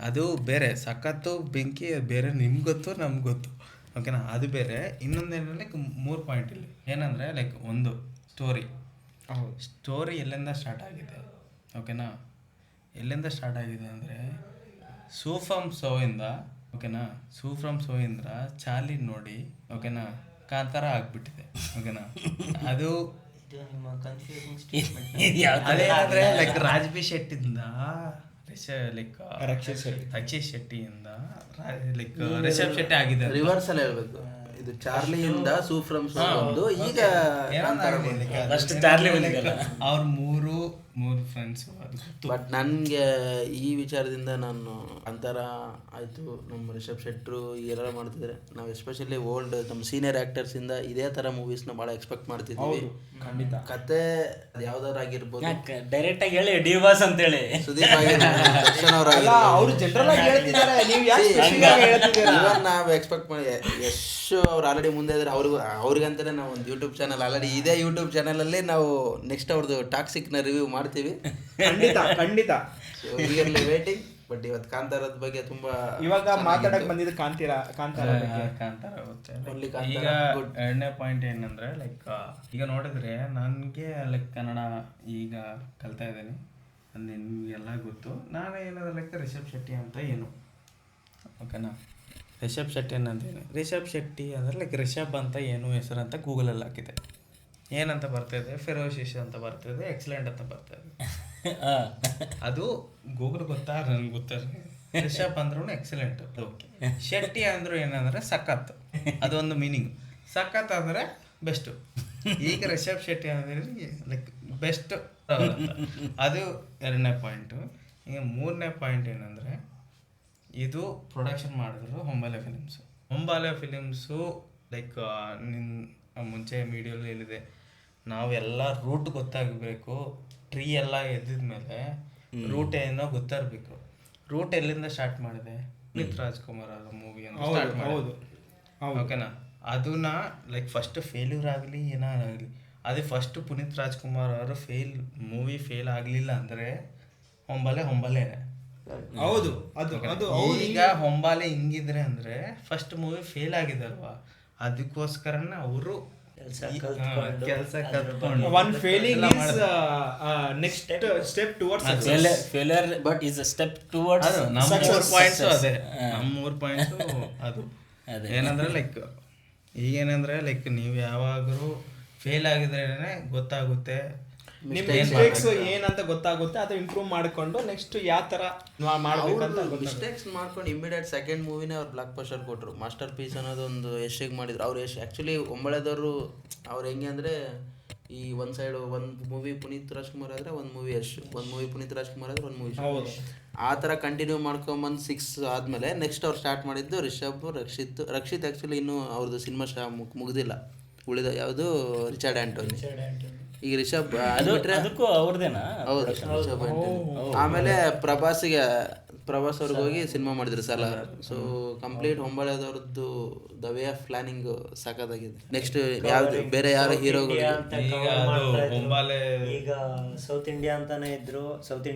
ಅದು ಬೇರೆ ಸಖತ್ತು ಬೆಂಕಿ ಬೇರೆ, ನಿಮ್ಗೆ ಗೊತ್ತು ನಮ್ಗೆ ಗೊತ್ತು, ಓಕೆನಾ. ಅದು ಬೇರೆ. ಇನ್ನೊಂದೇನು ಲೈಕ್ 3 ಪಾಯಿಂಟ್ ಇಲ್ಲಿ ಏನಂದರೆ ಲೈಕ್ ಒಂದು ಸ್ಟೋರಿ ಎಲ್ಲಿಂದ ಸ್ಟಾರ್ಟ್ ಆಗಿದೆ, ಓಕೆನಾ. ಎಲ್ಲಿಂದ ಸ್ಟಾರ್ಟ್ ಆಗಿದೆ ಅಂದರೆ ಸೂಫ್ರಮ್ ಸೋಯಿಂದ, ಓಕೆನಾ. ಸೂಫ್ರಮ್ ಸೋಯಿಂದ ಚಾಲಿ ನೋಡಿ, ಓಕೆನಾ, ಕಾಂತಾರ ಆಗ್ಬಿಟ್ಟಿದೆ, ಓಕೆನಾ. ಅದು ಅದೇನಂದ್ರೆ ಲೈಕ್ ರಾಜ್ಬಿ ಶೆಟ್ಟಿಂದ ಲೈಕ್ ರಕ್ಷಿತ್ ಶೆಟ್ಟಿಯಿಂದ ಲೈಕ್ ರಿಷಬ್ ಶೆಟ್ಟಿ ಆಗಿದೆ. ರಿವರ್ಸ್ ಅಲ್ಲಿ ಹೇಳ್ಬೇಕು, ಇದು ಚಾರ್ಲಿಯಿಂದ ಸೂಫ್ರಮ್ ಸೋ ಬಂದು ಈಗ ಅವ್ರ ಮೂರು ಫ್ರೆಂಡ್ಸ್. ಬಟ್ ನನಗೆ ಈ ವಿಚಾರದಿಂದ ನಾನು ಅಂತರ ಆಯಿತು, ನಮ್ಮ ರಿಷಬ್ ಶೆಟ್ರು ಎಲ್ಲ ಮಾಡ್ತಿದ್ರೆ ನಾವು ಎಸ್ಪೆಷಲಿ ಓಲ್ಡ್ ನಮ್ಮ ಸೀನಿಯರ್ ಆ್ಯಕ್ಟರ್ಸಿಂದ ಇದೇ ಥರ ಮೂವೀಸ್ನ ಭಾಳ ಎಕ್ಸ್ಪೆಕ್ಟ್ ಮಾಡ್ತಿದ್ದೀವಿ. ಖಂಡಿತ ಕತೆ ಅದು ಯಾವ್ದಾರು ಆಗಿರ್ಬೋದು, ಡೈರೆಕ್ಟ್ ಆಗಿ ಹೇಳಿ ಡಿವಾಸ್ ಅಂತ ಹೇಳಿ ಸುದೀಪ್ ದರ್ಶನ್ ಅವರು ಜನರಲ್ ಆಗಿ ಹೇಳ್ತಿದ್ದಾರೆ, ನೀವು ಇವನ್ ನಾವು ಎಕ್ಸ್ಪೆಕ್ಟ್ ಮಾಡಿ ಎಷ್ಟು ಅವ್ರು ಆಲ್ರೆಡಿ ಮುಂದೆ ಇದ್ರೆ ಅವ್ರಿಗಂತಾನೆ ನಾವು ಒಂದು ಯೂಟ್ಯೂಬ್ ಚಾನಲ್ ಆಲ್ರೆಡಿ ಇದೇ ಯೂಟ್ಯೂಬ್ ಚಾನಲಲ್ಲಿ ನಾವು ನೆಕ್ಸ್ಟ್ ಅವ್ರದ್ದು ಟಾಕ್ಸಿಕ್ನ ರಿವ್ಯೂ ಮಾಡ್ತೀವಿ. ಖಂಡಿತ ವೇಟಿಂಗ್. ಬಟ್ ಇವತ್ತು ಕಾಂತಾರದ ಬಗ್ಗೆ ತುಂಬಾ ಇವಾಗ ಮಾತಾಡಕ್ ಬಂದಿದ್ದು ಕಾಂತಾರ ಈಗ ಎರಡನೇ ಪಾಯಿಂಟ್ ಏನಂದ್ರೆ ಲೈಕ್ ಈಗ ನೋಡಿದ್ರೆ ನನಗೆ ಲೈಕ್ ಕನ್ನಡ ಈಗ ಕಲ್ತಾ ಇದ್ದೀನಿ, ನಿಮಗೆಲ್ಲ ಗೊತ್ತು. ನಾನು ಏನಾದ್ರೆ ಲೈಕ್ ರಿಷಬ್ ಶೆಟ್ಟಿ ಅಂತ ಏನು, ಓಕೆನಾ. ರಿಷಬ್ ಶೆಟ್ಟಿ ಅನ್ನೋದೇನು, ರಿಷಬ್ ಶೆಟ್ಟಿ ಅಂದರೆ ಲೈಕ್ ರಿಷಬ್ ಅಂತ ಏನು ಹೆಸರು ಅಂತ ಗೂಗಲಲ್ಲಿ ಹಾಕಿದೆ. ಏನಂತ ಬರ್ತಾಯಿದೆ, ಫೆರೋಶಿಶ್ ಅಂತ ಬರ್ತಾಯಿದೆ, ಎಕ್ಸಲೆಂಟ್ ಅಂತ ಬರ್ತಾಯಿದೆ. ಅದು ಗೂಗಲ್ ಗೊತ್ತಾ, ನನಗೆ ಗೊತ್ತಾ. ರಿಷಬ್ ಅಂದ್ರೂ ಎಕ್ಸಲೆಂಟ್, ಓಕೆ. ಶೆಟ್ಟಿ ಅಂದ್ರು ಏನಂದ್ರೆ ಸಖತ್, ಅದೊಂದು ಮೀನಿಂಗ್. ಸಖತ್ ಅಂದರೆ ಬೆಸ್ಟು. ಈಗ ರಿಷಬ್ ಶೆಟ್ಟಿ ಅಂದರೆ ಲೈಕ್ ಬೆಸ್ಟ್, ಅದು ಎರಡನೇ ಪಾಯಿಂಟು. ಈಗ ಮೂರನೇ ಪಾಯಿಂಟ್ ಏನಂದರೆ ಇದು ಪ್ರೊಡಕ್ಷನ್ ಮಾಡಿದ್ರು ಹೊಂಬಾಲೆ ಫಿಲಿಮ್ಸು ಲೈಕ್ ಮುಂಚೆ ಮೀಡಿಯಲ್ಲಿ ಹೇಳಿದೆ, ನಾವೆಲ್ಲ ರೂಟ್ ಗೊತ್ತಾಗಬೇಕು. ಟ್ರೀ ಎಲ್ಲ ಎದ್ದಿದ್ಮೇಲೆ ರೂಟ್ ಏನೋ ಗೊತ್ತಿರಬೇಕು. ರೂಟ್ ಎಲ್ಲಿಂದ ಸ್ಟಾರ್ಟ್ ಮಾಡಿದೆ? ಪುನೀತ್ ರಾಜ್ಕುಮಾರ್ ಅವರ ಮೂವಿ ಅಂತ ಸ್ಟಾರ್ಟ್ ಮಾಡೋದು, ಓಕೆನಾ? ಅದನ್ನ ಲೈಕ್ ಫಸ್ಟ್ ಫೇಲ್ಯೂರ್ ಆಗಲಿ ಏನಾಗಲಿ, ಅದೇ ಫಸ್ಟ್ ಪುನೀತ್ ರಾಜ್ಕುಮಾರ್ ಅವರು ಮೂವಿ ಫೇಲ್ ಆಗಲಿಲ್ಲ ಅಂದರೆ ಹೊಂಬಾಲೆನೇ. ಹೌದು, ಅದು ಅದು ಈಗ ಹೊಂಬಾಲೆ ಹಿಂಗಿದ್ರೆ ಅಂದ್ರೆ ಫಸ್ಟ್ ಮೂವಿ ಫೇಲ್ ಆಗಿದೆ ಅಲ್ವಾ, ಅದಕ್ಕೋಸ್ಕರನೇ ಅವರು ಕೆಲಸ ಕಲ್ತ್ಕೊಂಡು one failing is next step towards success. Failure but is a step towards ಅದು ನಮ್ಮ 3 ಪಾಯಿಂಟ್ಸ್ ಅದೇ, ನಮ್ಮ 3 ಪಾಯಿಂಟ್ಸ್ ಅದು ಏನಂದ್ರೆ ಲೈಕ್ ಈಗೇನಂದ್ರೆ ಲೈಕ್ ನೀವು ಯಾವಾಗಲೂ ಫೇಲ್ ಆಗಿದ್ರೇನೆ ಗೊತ್ತಾಗುತ್ತೆ ನಿಮ್ಮ ಮಿಸ್ಟೇಕ್ಸ್ ಏನಂತ ಗೊತ್ತಾಗುತ್ತೆ, ಅದು ಇಂಪ್ರೂವ್ ಮಾಡ್ಕೊಂಡು ನೆಕ್ಸ್ಟ್ ಯಾವ ತರ ಮಾಡ್ಬೇಕಂತ ಮಿಸ್ಟೇಕ್ಸ್ ಮಾಡ್ಕೊಂಡು ಇಮಿಡಿಯೇಟ್ ಸೆಕೆಂಡ್ ಮೂವಿನೇ ಅವ್ರು ಬ್ಲಾಕ್ ಬಸ್ಟರ್ ಕೊಟ್ಟರು. ಮಾಸ್ಟರ್ ಪೀಸ್ ಅನ್ನೋದು ಒಂದು ಯಶಿಗೆ ಮಾಡಿದ್ರು. ಅವ್ರು ಆ್ಯಕ್ಚುಲಿ ಒಂಬಳೆದವರು ಅವ್ರು ಹೆಂಗೆ ಅಂದರೆ, ಈ ಒಂದು ಸೈಡು ಒಂದು ಮೂವಿ ಪುನೀತ್ ರಾಜ್ಕುಮಾರ್ ಆದರೆ ಒಂದು ಮೂವಿ ಯಶ್, ಒಂದು ಮೂವಿ ಪುನೀತ್ ರಾಜ್ಕುಮಾರ್ ಆದರೆ ಒಂದು ಮೂವಿ ಆ ಥರ ಕಂಟಿನ್ಯೂ ಮಾಡ್ಕೊಂಬಂದು 6 ಆದಮೇಲೆ ನೆಕ್ಸ್ಟ್ ಅವ್ರು ಸ್ಟಾರ್ಟ್ ಮಾಡಿದ್ದು ರಿಷಬ್, ರಕ್ಷಿತ್ ಆ್ಯಕ್ಚುಲಿ ಇನ್ನೂ ಅವ್ರದ್ದು ಸಿನಿಮಾ ಮುಗ್ದಿಲ್ಲ. ಉಳಿದ ಯಾವುದು ರಿಚರ್ಡ್ ಆ್ಯಂಟೋನಿ. ಈಗ ರಿಷಬ್ ಅದಕ್ಕೂ ಅವ್ರದೇನಾ? ಹೌದು, ರಿಷಬ್ ಆ್ಯಂಟೋನಿ. ಆಮೇಲೆ ಪ್ರಭಾಸ್ ಅವ್ರಿಗೆ ಹೋಗಿ ಸಿನಿಮಾ ಮಾಡಿದ್ರು ಸಲ. ಸೊ ಕಂಪ್ಲೀಟ್ ಹೊಂಬಾಳೆದವ್ರದ್ದು ದ ವೇ ಆಫ್ ಪ್ಲಾನಿಂಗ್ ಸಾಕಾಗಿದೆ. ನೆಕ್ಸ್ಟ್ ಯಾವ್ದು ಬೇರೆ ಯಾರು ಹೀರೋಗಳು ಈಗ ಸೌತ್ ಇಂಡಿಯಾ ಅಂತಾನೆ ಇದ್ರು, ಸೌತ್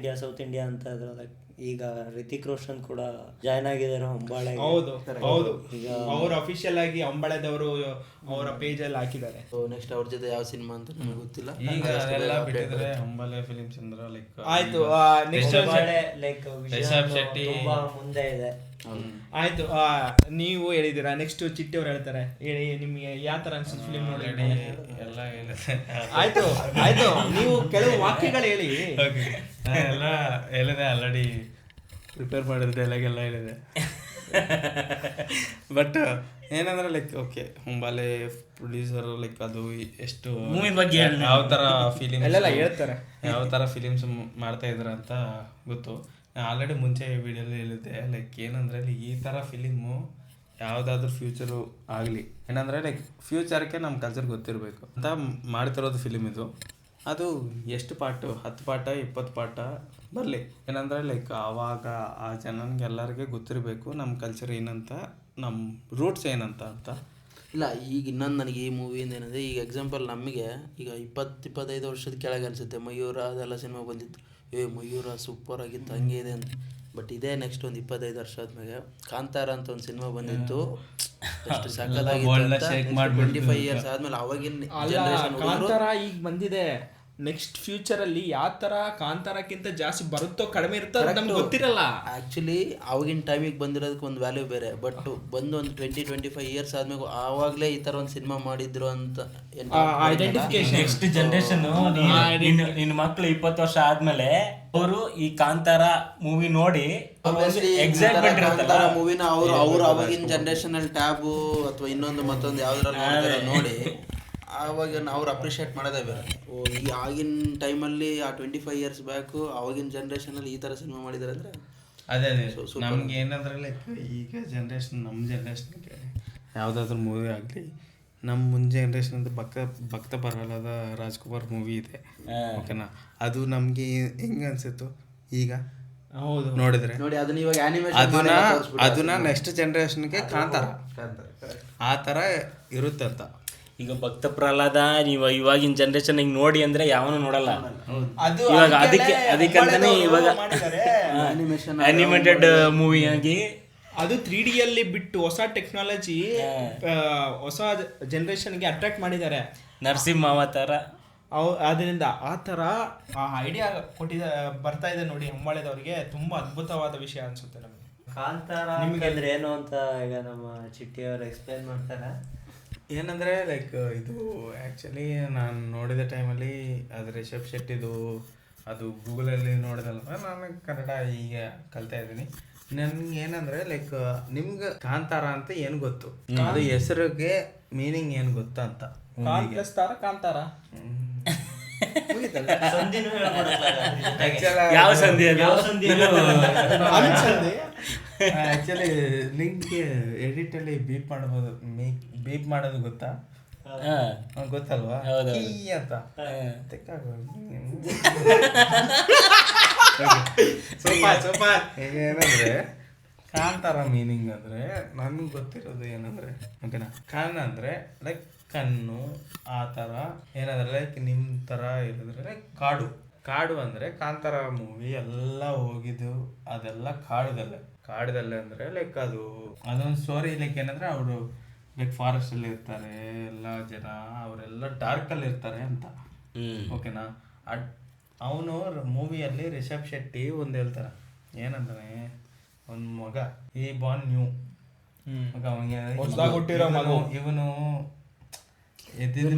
ಇಂಡಿಯಾ ಅಂತ ಇದ್ರು. ಈಗ ರಿತಿಕ್ ರೋಷನ್ ಕೂಡ ಜಾಯ್ನ್ ಆಗಿದ್ದಾರೆ ಹೊಂಬಾಳೆ. ಹೌದು ಹೌದು, ಈಗ ಅವ್ರು ಅಫಿಷಿಯಲ್ ಆಗಿ ಹೊಂಬಾಳೆದವರು ಅವರ ಪೇಜ್ ಅಲ್ಲಿ ಹಾಕಿದ್ದಾರೆ. ನೆಕ್ಸ್ಟ್ ಅವ್ರ ಜೊತೆ ಯಾವ ಸಿನಿಮಾ ಅಂತ ನಮಗೆ ಗೊತ್ತಿಲ್ಲ. ಈಗ ಅದೆಲ್ಲ ಬಿಟ್ಟಿದ್ರೆ ಹೊಂಬಾಲೆ ಫಿಲಿಮ್ಸ್ ಅಂದ್ರೆ ಲೈಕ್ ಆಯ್ತು. ನೆಕ್ಸ್ಟ್ ಲೈಕ್ ರಿಷಬ್ ಶೆಟ್ಟಿ ತುಂಬಾ ಮುಂದೆ ಇದೆ. ಆಯ್ತು, ನೀವು ಹೇಳಿದ್ದೀರಾ. ನೆಕ್ಸ್ಟ್ ಚಿಟ್ಟಿ ಅವ್ರು ಹೇಳ್ತಾರೆ, ಹೇಳಿ ನಿಮ್ಗೆ ಯಾವ ತರ ಅನ್ಸುತ್ತೆ ಫಿಲಿಮ್ ನೋಡಿ? ಎಲ್ಲ ಆಯ್ತು ಆಯ್ತು, ನೀವು ಕೆಲವು ವಾಕ್ಯಗಳು ಹೇಳಿ. ಎಲ್ಲ ಹೇಳಿದೆ ಆಲ್ರೆಡಿ, ಪ್ರಿಪೇರ್ ಮಾಡಿದ ಡೈಲಾಗ್ ಎಲ್ಲ ಹೇಳಿದೆ. ಬಟ್ ಏನಂದ್ರೆ ಲೈಕ್ ಓಕೆ, ಹೊಂಬಾಲೆ ಪ್ರೊಡ್ಯೂಸರ್ ಲೈಕ್ ಅದು ಎಷ್ಟು ಯಾವ ಥರ ಫಿಲಿಮ್ಸ್ ಎಲ್ಲ ಹೇಳ್ತಾರೆ, ಯಾವ ಥರ ಫಿಲಿಮ್ಸ್ ಮಾಡ್ತಾ ಇದ್ರ ಅಂತ ಗೊತ್ತು. ಆಲ್ರೆಡಿ ಮುಂಚೆ ವಿಡಿಯೋಲಿ ಹೇಳಿದ್ದೆ ಲೈಕ್ ಏನಂದರೆ ಈ ಥರ ಫಿಲಿಮು ಯಾವುದಾದ್ರೂ ಫ್ಯೂಚರು ಆಗಲಿ ಏನಂದರೆ ಲೈಕ್ ಫ್ಯೂಚರ್ಗೆ ನಮ್ಮ ಕಲ್ಚರ್ ಗೊತ್ತಿರಬೇಕು ಅಂತ ಮಾಡ್ತಿರೋದು ಫಿಲಿಮ್ ಇದು. ಅದು ಎಷ್ಟು ಪಾರ್ಟು, 10 ಪಾರ್ಟ 20 ಪಾರ್ಟ ಬರಲಿ, ಏನಂದರೆ ಲೈಕ್ ಆವಾಗ ಆ ಜನನಿಗೆ ಎಲ್ಲರಿಗೆ ಗೊತ್ತಿರಬೇಕು ನಮ್ಮ ಕಲ್ಚರ್ ಏನಂತ, ನಮ್ಮ ರೂಟ್ಸ್ ಏನಂತ ಅಂತ. ಇಲ್ಲ, ಈಗ ಇನ್ನೊಂದು ನನಗೆ ಈ ಮೂವಿಯಿಂದ ಏನಂದರೆ, ಈಗ ಎಕ್ಸಾಂಪಲ್ ನಮಗೆ ಈಗ 20-25 ವರ್ಷದ ಕೆಳಗೆ ಅನಿಸುತ್ತೆ ಮಯೂರ ಅದೆಲ್ಲ ಸಿನಿಮಾ ಬಂದಿತ್ತು, ಮಯೂರ ಸೂಪರ್ ಆಗಿತ್ತು ಹಂಗೆ ಇದೆ ಅಂತ. ಬಟ್ ಇದೇ ನೆಕ್ಸ್ಟ್ ಒಂದು 25 ವರ್ಷ ಆದ್ಮೇಲೆ ಕಾಂತಾರ ಅಂತ ಒಂದು ಸಿನಿಮಾ ಬಂದಿತ್ತು, ಎಷ್ಟು ಸಕ್ಕತ್ತಾಗಿತ್ತು. 25 ಇಯರ್ಸ್ ಆದ್ಮೇಲೆ ಅವಾಗಿನ ಜನರೇಷನ್ ಕಾಂತಾರ ಈಗ ಬಂದಿದೆ. ನೆಕ್ಸ್ಟ್ ಫ್ಯೂಚರ್ ಅಲ್ಲಿ ಯಾವ ತರ ಕಾಂತಾರಕ್ಕಿಂತ ಜಾಸ್ತಿ ಬರುತ್ತೋ ಕಡಿಮೆ ಇರುತ್ತೋ ನಮ್ಗೆ ಗೊತ್ತಿರಲ್ಲ. ಆಕ್ಚುಲಿ ಅವಾಗಿನ ಟೈಮಿಗೆ ಬಂದಿರೋದಕ್ಕೆ ಒಂದು ವ್ಯಾಲ್ಯೂ ಬೇರೆ. ಬಟ್ ಬಂದು ಒಂದು 20-25 ಇಯರ್ಸ್ ಆದ್ಮೇಲೆ ಆವಾಗಲೇ ಈ ತರ ಒಂದು ಸಿನಿಮಾ ಮಾಡಿದ್ರು ಅಂತ ಐಡೆಂಟಿಫಿಕೇಶನ್. ನೆಕ್ಸ್ಟ್ ಜನರೇಷನ್ ನಿನ್ನ ಮಕ್ಳು 20 ವರ್ಷ ಆದ್ಮೇಲೆ ಅವರು ಈ ಕಾಂತಾರ ಮೂವಿ ನೋಡಿ ಮೂವಿನ ಅವ್ರು ಅವಾಗಿನ ಜನರೇಷನ್ ಅಲ್ಲಿ ಟ್ಯಾಬು ಅಥವಾ ಇನ್ನೊಂದು ಮತ್ತೊಂದು ಯಾವ್ದ್ರಲ್ಲಿ ನೋಡಿ ಆವಾಗ ಅವ್ರು ಅಪ್ರಿಷಿಯೇಟ್ ಮಾಡೋದೇ ಬೇರೆ. ಈ ಆಗಿನ ಟೈಮಲ್ಲಿ ಆ 25 ಇಯರ್ಸ್ ಬ್ಯಾಕು ಅವಾಗಿನ ಜನ್ರೇಷನಲ್ಲಿ ಈ ಥರ ಸಿನಿಮಾ ಮಾಡಿದ್ದಾರೆ ಅಂದರೆ ಅದೇ ನಮ್ಗೆ ಏನಂದ್ರೆ ಲೈಕ್ ಈಗ ಜನ್ರೇಷನ್, ನಮ್ಮ ಜನ್ರೇಷನ್ಗೆ ಯಾವುದಾದ್ರೂ ಮೂವಿ ಆಗಲಿ, ನಮ್ಮ ಮುಂದೆ ಜನ್ರೇಷನ್ ಅಂತ ಭಕ್ತ ಬರಲಾದ ರಾಜ್ಕುಮಾರ್ ಮೂವಿ ಇದೆ, ಓಕೆನಾ? ಅದು ನಮಗೆ ಹೆಂಗೆ ಅನ್ಸಿತ್ತು ಈಗ ಹೌದು ನೋಡಿ ಅದನ್ನ ಇವಾಗ ಅದನ್ನ ನೆಕ್ಸ್ಟ್ ಜನ್ರೇಷನ್ಗೆ ಕಾಂತಾರ ಆ ಥರ ಇರುತ್ತೆ ಅಂತ. ಈಗ ಭಕ್ತ ಪ್ರಹ್ಲಾದ ನೀವು ಇವಾಗಿನ ಜನರೇಷನ್ ಹಿಂಗ್ ನೋಡಿ ಅಂದ್ರೆ ಯಾವನು ನೋಡಲ್ಲ. ಇವಾಗ ಅದಕ್ಕಂತಾನೆ ಇವಾಗ ಅನಿಮೇಟೆಡ್ ಮೂವಿ ಆಗಿ ಅದು 3D ಅಲ್ಲಿ ಬಿಟ್ಟು ಹೊಸ ಟೆಕ್ನಾಲಜಿ ಹೊಸ ಜನರೇಷನ್ಗೆ ಅಟ್ರಾಕ್ಟ್ ಮಾಡಿದ್ದಾರೆ. ನರಸಿಂಹ ಅವತಾರ ಅದರಿಂದ ಆ ಥರ ಐಡಿಯಾ ಬರ್ತಾ ಇದೆ ನೋಡಿ. ಹೊಂಬಾಳೆದವ್ರಿಗೆ ತುಂಬಾ ಅದ್ಭುತವಾದ ವಿಷಯ ಅನ್ಸುತ್ತೆ ನಮಗೆ. ಕಾಂತಾರ ನಿಮ್ಗೆ ಏನು ಅಂತ ಈಗ ನಮ್ಮ ಚಿಟ್ಟಿಯವರು ಎಕ್ಸ್ಪ್ಲೈನ್ ಮಾಡ್ತಾರೆ. ಏನಂದರೆ ಲೈಕ್ ಇದು ಆ್ಯಕ್ಚುಲಿ ನಾನು ನೋಡಿದ ಟೈಮಲ್ಲಿ ಅದು ರಿಷಬ್ ಶೆಟ್ಟಿದು ಅದು ಗೂಗಲಲ್ಲಿ ನೋಡಿದಲ್ವ, ನಾನು ಕನ್ನಡ ಈಗ ಕಲಿತಾ ಇದ್ದೀನಿ. ನನ್ಗೆ ಏನಂದರೆ ಲೈಕ್ ನಿಮ್ಗೆ ಕಾಂತಾರ ಅಂತ ಏನು ಗೊತ್ತು, ಅದು ಹೆಸರಿಗೆ ಮೀನಿಂಗ್ ಏನು ಗೊತ್ತಾ ಅಂತ. ಕಾಂತಾರ ಸಂಧಿನೂ ಹೇಳ್ಕೊಡಲ್ಲ. ಯಾವ ಸಂಧಿ ಅದು? ಯಾವ ಸಂಧಿ ಆಕ್ಚುಲಿ ಲಿಂಕ್ಗೆ ಎಡಿಟಲ್ಲಿ ಬೀಪ್ ಮಾಡೋದು ಗೊತ್ತಾ? ಹಾ. ಗೊತ್ತಲ್ವಾ? ಹೌದೌದು. ಕೀ ಅಂತ ಏನಂದ್ರೆ ಕಾಂತಾರ ಮೀನಿಂಗ್ ಅಂದ್ರೆ ನನ್ಗೆ ಗೊತ್ತಿರೋದು ಏನಂದ್ರೆ ಓಕೆನಾ, ಕಾನ್ ಅಂದ್ರೆ ಲೈಕ್ ಕಣ್ಣು ಆ ಥರ ಏನಂದ್ರೆ ಲೈಕ್ ನಿಮ್ಮ ಥರ ಇರಿದ್ರೆ ಲೈಕ್ ಕಾಡು ಅಂದ್ರೆ ಕಾಂತಾರ ಮೂವಿ ಎಲ್ಲ ಹೋಗಿದ್ದು ಅದೆಲ್ಲ ಕಾಡದಲ್ಲೇ ಅಂದ್ರೆ ಲೈಕ್ ಅದೊಂದು ಸ್ಟೋರಿ ಲೈಕ್ ಏನಂದ್ರೆ ಅವರು ಲೈಕ್ ಫಾರೆಸ್ಟ್ ಅಲ್ಲಿ ಇರ್ತಾರೆ ಎಲ್ಲ ಜನ, ಅವರೆಲ್ಲ ಡಾರ್ಕ್ ಅಲ್ಲಿ ಇರ್ತಾರೆ ಅಂತ. ಓಕೆನಾ, ಅವನು ಮೂವಿಯಲ್ಲಿ ರಿಷಬ್ ಶೆಟ್ಟಿ ಒಂದು ಹೇಳ್ತಾರೆ ಏನಂತಾನೆ, ಒಂದು ಮಗ ಈ ಬಾನ್ ನ್ಯೂ ಮಗ, ಇವನು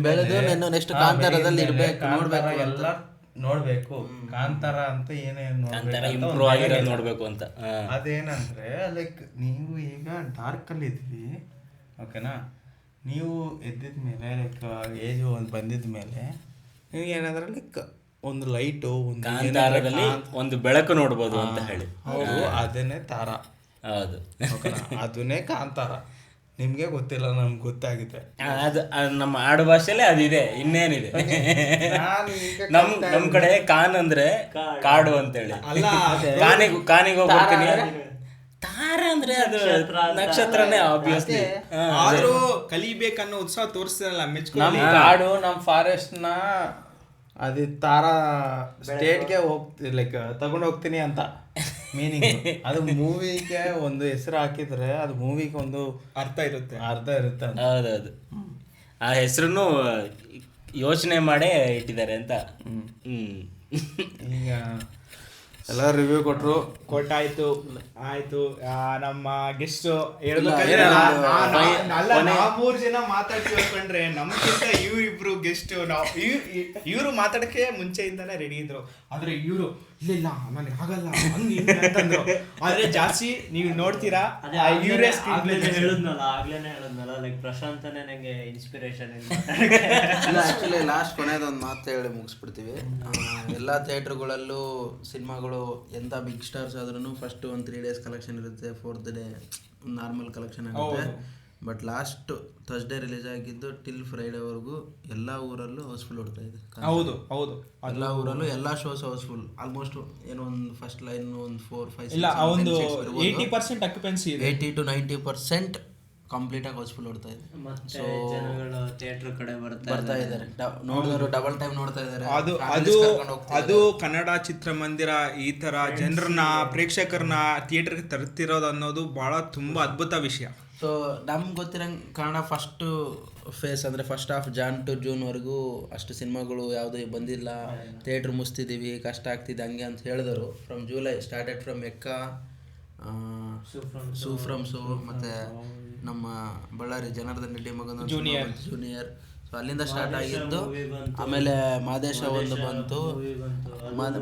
ಬೆಳೆದು ನೆಕ್ಸ್ಟ್ ಕಾಂತಾರದಲ್ಲಿ ಇರ್ಬೇಕು, ನೋಡ್ಬೇಕು ಎಲ್ಲ ನೋಡ್ಬೇಕು, ಕಾಂತಾರ ಅಂತ ಏನೇನು ಇಂಪ್ರೂವ್ ಆಗಿರೋದು ನೋಡ್ಬೇಕು ಅಂತ. ಅದೇನಂದ್ರೆ ಲೈಕ್ ನೀವು ಈಗ ಡಾರ್ಕ್ ಅಲ್ಲಿ ಇದ್ವಿ ಓಕೆನಾ, ನೀವು ಎದ್ದಿದ್ಮೇಲೆ ಲೈಕ್ ಏಜ್ ಒಂದು ಬಂದಿದ್ಮೇಲೆ ನಿಮ್ಗೆ ಏನಾದ್ರೆ ಲೈಕ್ ಒಂದು ಲೈಟು ಒಂದು ಕಾಂತಾರದಲ್ಲಿ ಒಂದು ಬೆಳಕು ನೋಡ್ಬೋದು ಅಂತ ಹೇಳಿ. ಹೌದು, ಅದೇನೆ ತಾರ. ಹೌದು, ಓಕೆನಾ, ಅದನ್ನೇ ಕಾಂತಾರ. ನಿಮ್ಗೆ ಗೊತ್ತಿಲ್ಲ, ನಮ್ಗೆ ಗೊತ್ತಾಗಿದೆ. ಅದು ನಮ್ಮ ಆಡು ಭಾಷೆಲೆ ಅದಿದೆ, ಇನ್ನೇನಿದೆ. ನಮ್ ಕಡೆ ಕಾನ್ ಅಂದ್ರೆ ಕಾಡು ಅಂತೇಳಿ. ಕಾನಿಗೆ ಹೋಗ್ಬಿಡ್ತೀನಿ. ತಾರ ಅಂದ್ರೆ ಅದು ನಕ್ಷತ್ರನೇ ಆಬ್ವಿಯಸ್ಲಿ. ಆದ್ರೂ ಕಲಿಬೇಕನ್ನೋ ಉತ್ಸಾಹ ತೋರಿಸ್ತಾರಲ್ಲ, ನಮ್ ಕಾಡು ನಮ್ ಫಾರೆಸ್ಟ್ ನ ಅದು ತಾರ ಸ್ಟೇಟ್ಗೆ ಲೈಕ್ ತಗೊಂಡು ಹೋಗ್ತೀನಿ ಅಂತ ಮೀನಿಂಗ್. ಅದು ಮೂವಿಗೆ ಒಂದು ಹೆಸರು ಹಾಕಿದ್ರೆ ಅದು ಮೂವಿಗೆ ಒಂದು ಅರ್ಥ ಇರುತ್ತೆ. ಹೌದೌದು, ಆ ಹೆಸರನ್ನು ಯೋಚನೆ ಮಾಡೇ ಇಟ್ಟಿದ್ದಾರೆ ಅಂತ. ಈಗ ಎಲ್ಲ ರಿವ್ಯೂ ಕೊಟ್ಟಾಯ್ತು, ಆಯ್ತು. ನಮ್ಮ ಗೆಸ್ಟ್ ಹೇಳ್ಬೇಕಂದ್ರೆ ಮೂರು ಜನ ಮಾತಾಡ್ತೀವಿ ಅನ್ಕೊಂಡ್ರೆ ನಮ್ಗಿಂತ ಇವ್ರಿಬ್ರು ಗೆಸ್ಟ್. ಇವ್ರು ಮಾತಾಡಕ್ಕೆ ಮುಂಚೆಯಿಂದಾನೆ ರೆಡಿ ಇದ್ರು, ಆದ್ರೆ ಇವ್ರು ಇಲ್ಲ ಆಮೇಲೆ ಆಗಲ್ಲ ಅಂತಂದ್ರು. ಆದ್ರೆ ಜಾಸ್ತಿ ನೀವು ನೋಡ್ತೀರಾ ಹೇಳದ್ನಲ್ಲ ಲೈಕ್ ಪ್ರಶಾಂತನೇ ನಂಗೆ ಇನ್ಸ್ಪಿರೇಷನ್. ಆಕ್ಚುಲಿ ಲಾಸ್ಟ್ ಕೊನೆಯದೊಂದು ಮಾತು ಹೇಳಿ ಮುಗಿಸ್ಬಿಡ್ತೀವಿ. ಎಲ್ಲ ಥಿಯೇಟ್ರ್ಗಳಲ್ಲೂ ಸಿನಿಮಾಗಳು ಎಂಥ ಬಿಗ್ ಸ್ಟಾರ್ಸ್ ಆದ್ರೂ ಫಸ್ಟ್ ಒಂದು 3 days ಕಲೆಕ್ಷನ್ ಇರುತ್ತೆ, 4th day ನಾರ್ಮಲ್ ಕಲೆಕ್ಷನ್ ಆಗುತ್ತೆ. ಬಟ್ ಲಾಸ್ಟ್ ಥರ್ಸ್ಡೇ ರಿಲೀಸ್ ಆಗಿದ್ದು ಟಿಲ್ ಫ್ರೈಡೇವರೆಗೂ ಎಲ್ಲ ಊರಲ್ಲೂ ಹೌಸ್ಫುಲ್ ಓಡ್ತಾ ಇದೆ. ಹೌದು, ಎಲ್ಲ ಊರಲ್ಲೂ ಎಲ್ಲ ಶೋಸ್ ಹೌಸ್ಫುಲ್. ಆಲ್ಮೋಸ್ಟ್ ಏನೋ ಒಂದು ಫಸ್ಟ್ ಲೈನ್ ಒಂದು 4-5 ಇಲ್ಲ, ಒಂದು 80% ಅಕ್ಯುಪೆನ್ಸಿ ಇದೆ. 80 to 90% ಕಂಪ್ಲೀಟ್ ಆಗಿ ಹೌಸ್ಫುಲ್ ಓಡ್ತಾ ಇದೆ. ಮತ್ತೆ ಜನಗಳು ಥಿಯೇಟರ್ ಕಡೆ ಬರ್ತಾ ಇದ್ದಾರೆ, ನೋಡಿದವರು ಡಬಲ್ ಟೈಮ್ ನೋಡ್ತಾ ಇದ್ದಾರೆ. ಅದು ಕನ್ನಡ ಚಿತ್ರಮಂದಿರ ಈ ತರ ಜನರನ್ನ ಪ್ರೇಕ್ಷಕರನ್ನ ಥಿಯೇಟರ್ಗೆ ತರ್ತಿರೋದು ಅನ್ನೋದು ಬಹಳ ತುಂಬಾ ಅದ್ಭುತ ವಿಷಯ. ಸೊ ನಮ್ಗೆ ಗೊತ್ತಿರಂಗೆ ಕನ್ನಡ ಫಸ್ಟ್ ಫೇಸ್ ಅಂದರೆ ಫಸ್ಟ್ ಹಾಫ್ ಜಾನ್ ಟು ಜೂನ್ವರೆಗೂ ಅಷ್ಟು ಸಿನಿಮಾಗಳು ಯಾವುದೂ ಬಂದಿಲ್ಲ, ಥಿಯೇಟ್ರ್ ಮುಸ್ತಿದ್ದೀವಿ, ಕಷ್ಟ ಆಗ್ತಿದೆ ಹಂಗೆ ಅಂತ ಹೇಳಿದರು. ಫ್ರಮ್ ಜುಲೈ ಸ್ಟಾರ್ಟೆಡ್ ಫ್ರಮ್ ಎಕ್ಕ, ಸೂಫ್ರಮ್ಸು, ಮತ್ತು ನಮ್ಮ ಬಳ್ಳಾರಿ ಜನಾರ್ದನ್ ರೆಡ್ಡಿ ಮಗನ ಜೂನಿಯರ್. ಸೊ ಅಲ್ಲಿಂದ ಸ್ಟಾರ್ಟ್ ಆಗಿದ್ದು. ಆಮೇಲೆ ಮಾದೇಶ ಒಂದು ಬಂತು.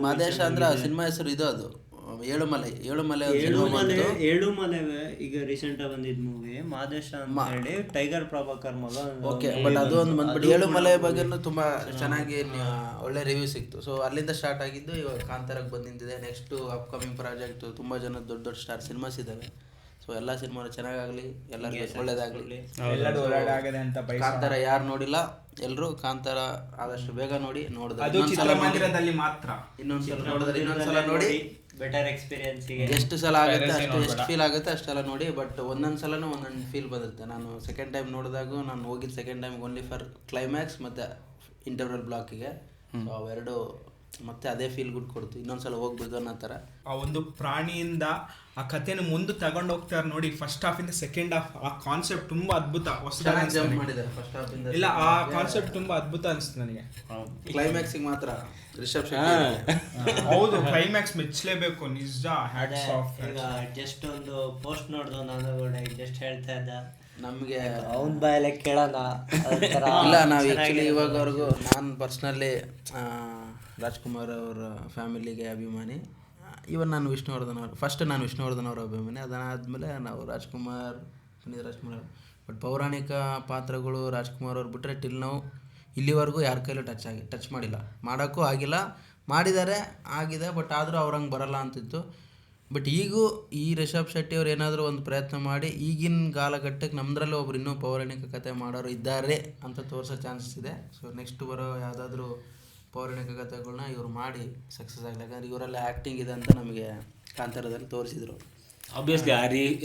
ಮಾದೇಶ ಅಂದ್ರೆ ಸಿನಿಮಾ ಹೆಸರು ಇದು, ಅದು ಏಳುಮಲೆ ಈಗ ರೀಸೆಂಟ್ ಆಗಿ ಬಂದಿದ್ ಮೂವಿ ಮಾದೇಶ ಅಂತ ಹೇಳಿ ಟೈಗರ್ ಪ್ರಭಾಕರ್ ಮಗ. ಓಕೆ, ಬಟ್ ಅದು ಒಂದು ಬಂದ್ಬಿಟ್ಟು ಏಳುಮಲೆ ಬಗ್ಗೆನೂ ತುಂಬಾ ಚೆನ್ನಾಗಿ ಒಳ್ಳೆ ರಿವ್ಯೂ ಸಿಕ್ತು. ಸೊ ಅಲ್ಲಿಂದ ಸ್ಟಾರ್ಟ್ ಆಗಿದ್ದು ಇವಾಗ ಕಾಂತಾರಕ್ಕೆ ಬಂದು ನಿಂತಿದೆ. ನೆಕ್ಸ್ಟ್ ಅಪ್ಕಮಿಂಗ್ ಪ್ರಾಜೆಕ್ಟ್ ತುಂಬಾ ಜನ ದೊಡ್ಡ ಸ್ಟಾರ್ ಸಿನಿಮಾಸ್ ಇದಾವೆ. ಸೊ ಎಲ್ಲ ಸಿನಿಮಾನು ಚೆನ್ನಾಗಾಗ್ಲಿ, ಎಲ್ಲರಿಗೂ ಒಳ್ಳೇದಾಗ್ಲಿ. ಕಾಂತಾರ ಯಾರು ನೋಡಿಲ್ಲ ಎಲ್ಲರೂ ಕಾಂತಾರ ಆದಷ್ಟು ಬೇಗ ನೋಡಿ. ಚಿತ್ರಮಂದಿರದಲ್ಲಿ ಮಾತ್ರ ಇನ್ನೊಂದ್ಸಲ ನೋಡಿದ್ರೆ ಇನ್ನೊಂದ್ಸಲ ನೋಡಿ, ಬೆಟರ್ ಎಕ್ಸ್ಪೀರಿಯನ್ಸ್. ಎಷ್ಟು ಸಲ ಆಗುತ್ತೆ ಎಷ್ಟು ಫೀಲ್ ಆಗುತ್ತೆ ಅಷ್ಟೆಲ್ಲ ನೋಡಿ. ಬಟ್ ಒಂದೊಂದು ಸಲನೂ ಒಂದೊಂದು ಫೀಲ್ ಬರುತ್ತೆ. ನಾನು ಸೆಕೆಂಡ್ ಟೈಮ್ ನೋಡಿದಾಗೂ ನಾನು ಹೋಗಿದ್ದು second time only for climax ಮತ್ತು ಇಂಟರ್ವಲ್ ಬ್ಲಾಕಿಗೆ. ಸೊ ಅವೆರಡು ಮತ್ತೆ ಅದೇ ಫೀಲ್ ಗುಡ್ ಕೊಡ್ತು. ಇನ್ನೊಂದ್ಸಲ ಹೋಗ್ಬೇಕು ಅನ್ನೋ ಥರ. ಆ ಒಂದು ಪ್ರಾಣಿಯಿಂದ ಆ ಕಥೆನ ಮುಂದೆ ತಗೊಂಡು ಹೋಗ್ತಾರೆ ನೋಡಿ, ಫಸ್ಟ್ ಹಾಫ್ ಇಂದ ಸೆಕೆಂಡ್ ಹಾಫ್. ಆ ಕಾನ್ಸೆಪ್ಟ್ ತುಂಬಾ ಅದ್ಭುತ, ಮಾಡಿದ್ದಾರೆ ಫಸ್ಟ್ ಹಾಫ್ ಇಂದ. ಇಲ್ಲ, ಆ ಕಾನ್ಸೆಪ್ಟ್ ತುಂಬಾ ಅದ್ಭುತ ಅನಿಸ್ತು ನನಗೆ. ಕ್ಲೈಮ್ಯಾಕ್ಸಿಗೆ ಮಾತ್ರ ರಿಷಬ್ ಹೌದು, ಕ್ಲೈಮ್ಯಾಕ್ಸ್ ಮೆಚ್ಚಲೇಬೇಕು, ನಿಜ. Hats off. ಈಗ ಜಸ್ಟ್ ಒಂದು ಪೋಸ್ಟ್ ನೋಡ್ದು ನಾನು ಜಸ್ಟ್ ಹೇಳ್ತಾ ಇದ್ದ, ನಮಗೆ ಅವನ ಬಾಯಲ್ಲೇ ಕೇಳೋಣ. ಇಲ್ಲ, ನಾವು ಆ್ಯಕ್ಚುಲಿ ಇವಾಗವರೆಗೂ ನಾನು ಪರ್ಸ್ನಲಿ ರಾಜ್ಕುಮಾರ್ ಅವರ ಫ್ಯಾಮಿಲಿಗೆ ಅಭಿಮಾನಿ. ಇವನ್ ನಾನು ವಿಷ್ಣುವರ್ಧನ್ ಅವ್ರ ಅಭಿಮಾನಿ. ಅದಾದಮೇಲೆ ನಾವು ಪುನೀತ್ ರಾಜ್ಕುಮಾರ್. ಬಟ್ ಪೌರಾಣಿಕ ಪಾತ್ರಗಳು ರಾಜ್ಕುಮಾರ್ ಅವ್ರು ಬಿಟ್ಟರೆ ಟಿಲ್ ನಾವು ಇಲ್ಲಿವರೆಗೂ ಯಾರ ಕೈಲೂ ಟಚ್ ಮಾಡಿಲ್ಲ, ಮಾಡೋಕ್ಕೂ ಆಗಿಲ್ಲ, ಮಾಡಿದ್ದಾರೆ ಆಗಿದೆ, ಬಟ್ ಆದರೂ ಅವ್ರಂಗೆ ಬರಲ್ಲ ಅಂತಿತ್ತು. ಬಟ್ ಈಗೂ ಈ ರಿಷಬ್ ಶೆಟ್ಟಿ ಅವ್ರು ಏನಾದರೂ ಒಂದು ಪ್ರಯತ್ನ ಮಾಡಿ ಈಗಿನ ಕಾಲಘಟ್ಟಕ್ಕೆ ನಮ್ಮದ್ರಲ್ಲೂ ಒಬ್ರು ಇನ್ನೂ ಪೌರಾಣಿಕ ಕಥೆ ಮಾಡೋರು ಇದ್ದಾರೆ ಅಂತ ತೋರಿಸೋ ಚಾನ್ಸಸ್ ಇದೆ. ಸೊ ನೆಕ್ಸ್ಟ್ ಬರೋ ಯಾವುದಾದ್ರೂ ಪೌರಾಣಿಕ ಕಥೆಗಳನ್ನ ಇವ್ರು ಮಾಡಿ ಸಕ್ಸಸ್ ಆಗಲಿ. ಯಾಕಂದರೆ ಇವರೆಲ್ಲ ಆ್ಯಕ್ಟಿಂಗ್ ಇದೆ ಅಂತ ನಮಗೆ ಕಾಂತಾರದಲ್ಲಿ ತೋರಿಸಿದ್ರು. ಆಬ್ವಿಯಸ್ಲಿ ಆ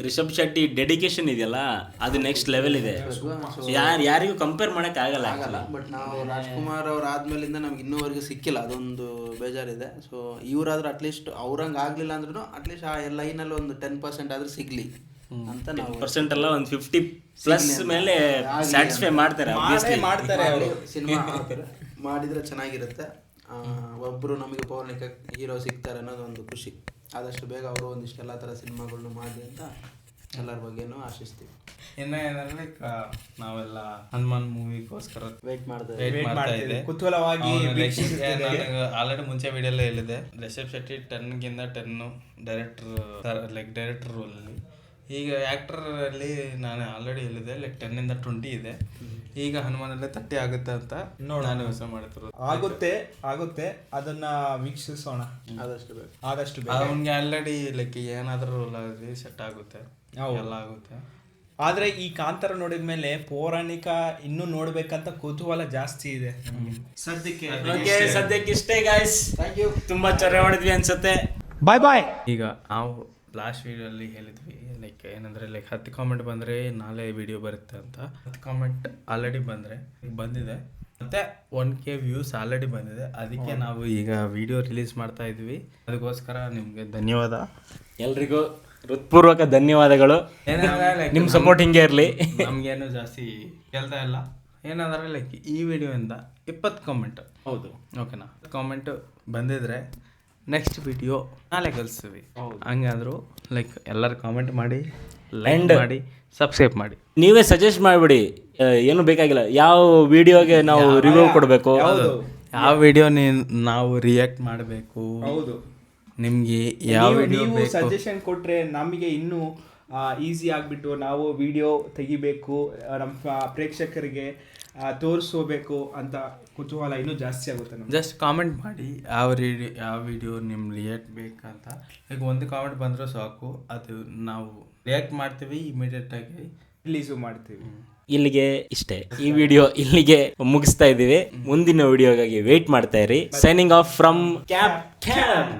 ರಿಷಬ್ ಶೆಟ್ಟಿ ಡೆಡಿಕೇಶನ್ ಇದೆಯಲ್ಲ ಅದು ನೆಕ್ಸ್ಟ್ ಲೆವೆಲ್ ಇದೆ. ಯಾರಿಗೂ ಕಂಪೇರ್ ಮಾಡಕ್ ಆಗಲ್ಲ. ಬಟ್ ನಾವು ರಾಜ್ಕುಮಾರ್ ಅವ್ರು ಆದ್ಮೇಲಿಂದ ನಮ್ಗೆ ಇನ್ನೂವರೆಗೂ ಸಿಕ್ಕಿಲ್ಲ, ಅದೊಂದು ಬೇಜಾರಿದೆ. ಸೊ ಇವರಾದ್ರೂ ಅಟ್ಲೀಸ್ಟ್ ಅವ್ರಂಗೆ ಆಗಲಿಲ್ಲ ಅಂದ್ರೂ ಅಟ್ಲೀಸ್ಟ್ ಆ ಲೈನಲ್ಲಿ ಒಂದು 10% ಆದ್ರೂ ಸಿಗ್ಲಿ ಅಂತ ನಾವು ಪರ್ಸೆಂಟ್ ಅಲ್ಲ ಒಂದು 50+ ಮೇಲೆ ಸ್ಯಾಟಿಸ್ಫೈ ಮಾಡ್ತಾರೆ. ಮಾಡ್ತಾರೆ ಅವರು. ಸಿನಿಮಾ ಮಾಡಿದರೆ ಚೆನ್ನಾಗಿರುತ್ತೆ. ಒಬ್ಬರು ನಮಗೆ ಪೌರಾಣಿಕ ಹೀರೋ ಸಿಗ್ತಾರೆ ಅನ್ನೋದು ಒಂದು ಖುಷಿ. ಆದಷ್ಟು ಬೇಗ ಅವರು ಒಂದಿಷ್ಟೆಲ್ಲ ಥರ ಸಿನಿಮಾಗಳನ್ನ ಮಾಡಲಿ ಅಂತ ಎಲ್ಲರ ಬಗ್ಗೆನೂ ಆಶಿಸ್ತೀವಿ. ಇನ್ನು ಏನಂದ್ರೆ ಲೈಕ್ ನಾವೆಲ್ಲ ಹನುಮಾನ್ ಮೂವಿಗೋಸ್ಕರ ವೆಯ್ಟ್ ಮಾಡ್ತಾ ಇದೆ ಕುತೂಹಲವಾಗಿ. ಆಲ್ರೆಡಿ ಮುಂಚೆ ವಿಡಿಯೋಲ್ಲೇ ಹೇಳಿದೆ, ರಿಷಬ್ ಶೆಟ್ಟಿ 10ಗಿಂತ 10 ಡೈರೆಕ್ಟರ್ ರೋಲಲ್ಲಿ. ಈಗ ಆ್ಯಕ್ಟರ್ ಅಲ್ಲಿ ನಾನು ಆಲ್ರೆಡಿ ಹೇಳಿದೆ ಲೈಕ್ 10ಇಂದ 20 ಇದೆ. ಈಗ ಹನುಮಾನಲ್ಲೇ 30 ಆಗುತ್ತೆ ಅಂತ ನಾನು ಯೋಚನೆ ಮಾಡ್ತಿರೋದು. ಆಗುತ್ತೆ ಅದನ್ನ ವೀಕ್ಷಿಸೋಣ ಆದಷ್ಟು ಬೇಗ. ಅವ್ನಿಗೆ ಆಲ್ರೆಡಿ ಲೈಕ್ ಏನಾದರೂ ರೋಲ್ ಆಗಲಿ ಸೆಟ್ ಆಗುತ್ತೆ, ಎಲ್ಲ ಆಗುತ್ತೆ. ಆದ್ರೆ ಈ ಕಾಂತಾರ ನೋಡಿದ್ಮೇಲೆ ಪೌರಾಣಿಕ ಇನ್ನೂ ನೋಡ್ಬೇಕಂತ ಕುತೂಹಲ ಜಾಸ್ತಿ ಇದೆ ಸದ್ಯಕ್ಕೆ ಇಷ್ಟೇ ಗಾಯ್ಸ್. ತುಂಬಾ ಚೆನ್ನಾಗಿ ಮಾಡಿದ್ವಿ ಅನ್ಸುತ್ತೆ. ಬಾಯ್. ಈಗ ನಾವು ಲಾಸ್ಟ್ ವಿಡಿಯೋಲ್ಲಿ ಹೇಳಿದ್ವಿ ಲೈಕ್ ಏನಂದರೆ ಲೈಕ್ 10 ಕಾಮೆಂಟ್ ಬಂದರೆ ನಾಳೆ ವಿಡಿಯೋ ಬರುತ್ತೆ ಅಂತ. 10 ಕಾಮೆಂಟ್ ಆಲ್ರೆಡಿ ಬಂದಿದೆ ಮತ್ತು 1K ವ್ಯೂಸ್ ಆಲ್ರೆಡಿ ಬಂದಿದೆ. ಅದಕ್ಕೆ ನಾವು ಈಗ ವಿಡಿಯೋ ರಿಲೀಸ್ ಮಾಡ್ತಾ ಇದ್ವಿ. ಅದಕ್ಕೋಸ್ಕರ ನಿಮಗೆ ಧನ್ಯವಾದ, ಎಲ್ರಿಗೂ ಹೃತ್ಪೂರ್ವಕ ಧನ್ಯವಾದಗಳು. ನಿಮ್ಮ ಸಪೋರ್ಟ್ ಹಿಂಗೆ ಇರಲಿ. ನಮಗೇನು ಜಾಸ್ತಿ ಕೇಳ್ತಾ ಇಲ್ಲ. ಏನಂದರೆ ಲೈಕ್ ಈ ವಿಡಿಯೋಯಿಂದ 20 ಕಾಮೆಂಟ್, ಹೌದು ಓಕೆನಾ, ಕಾಮೆಂಟ್ ಬಂದಿದ್ರೆ ನೆಕ್ಸ್ಟ್ ವಿಡಿಯೋ ನಾಳೆ ಕಳಿಸ್ತೀವಿ. ಹಂಗಾದ್ರು ಲೈಕ್ ಎಲ್ಲರೂ ಕಾಮೆಂಟ್ ಮಾಡಿ, ಲೈಕ್ ಮಾಡಿ, ಸಬ್ಸ್ಕ್ರೈಬ್ ಮಾಡಿ. ನೀವೇ ಸಜೆಸ್ಟ್ ಮಾಡಿಬಿಡಿ, ಏನು ಬೇಕಾಗಿಲ್ಲ. ಯಾವ ವಿಡಿಯೋಗೆ ನಾವು ರಿವ್ಯೂ ಕೊಡಬೇಕು, ಯಾವ ವಿಡಿಯೋ ನಾವು ರಿಯಾಕ್ಟ್ ಮಾಡಬೇಕು, ಹೌದು, ನಿಮಗೆ ಯಾವ ವಿಡಿಯೋ ನೀವು ಬೇಕು ಸಜೆಷನ್ ಕೊಟ್ರೆ ನಮಗೆ ಇನ್ನೂ ಈಸಿ ಆಗಿಬಿಟ್ಟು ನಾವು ವಿಡಿಯೋ ತೆಗಿಬೇಕು, ನಮ್ಮ ಪ್ರೇಕ್ಷಕರಿಗೆ ತೋರಿಸೋಬೇಕು ಅಂತ ಕುತೂಹಲ ಇನ್ನೂ ಜಾಸ್ತಿ ಆಗುತ್ತೆ ನಮ್ಗೆ. ಜಸ್ಟ್ ಕಾಮೆಂಟ್ ಮಾಡಿ ಯಾವ ವಿಡಿಯೋ ನಿಮ್ಮ ರಿಯಾಕ್ಟ್ ಬೇಕಂತ. ಈಗ ಒಂದು ಕಾಮೆಂಟ್ ಬಂದರೂ ಸಾಕು, ಅದು ನಾವು ರಿಯಾಕ್ಟ್ ಮಾಡ್ತೀವಿ, ಇಮಿಡಿಯೇಟಾಗಿ ರಿಲೀಸು ಮಾಡ್ತೀವಿ. ಇಲ್ಲಿಗೆ ಇಷ್ಟೇ, ಈ ವಿಡಿಯೋ ಇಲ್ಲಿಗೆ ಮುಗಿಸ್ತಾ ಇದ್ದೀವಿ. ಮುಂದಿನ ವಿಡಿಯೋಗಾಗಿ ವೇಟ್ ಮಾಡ್ತಾ ಇರಿ. Signing off from cap cam.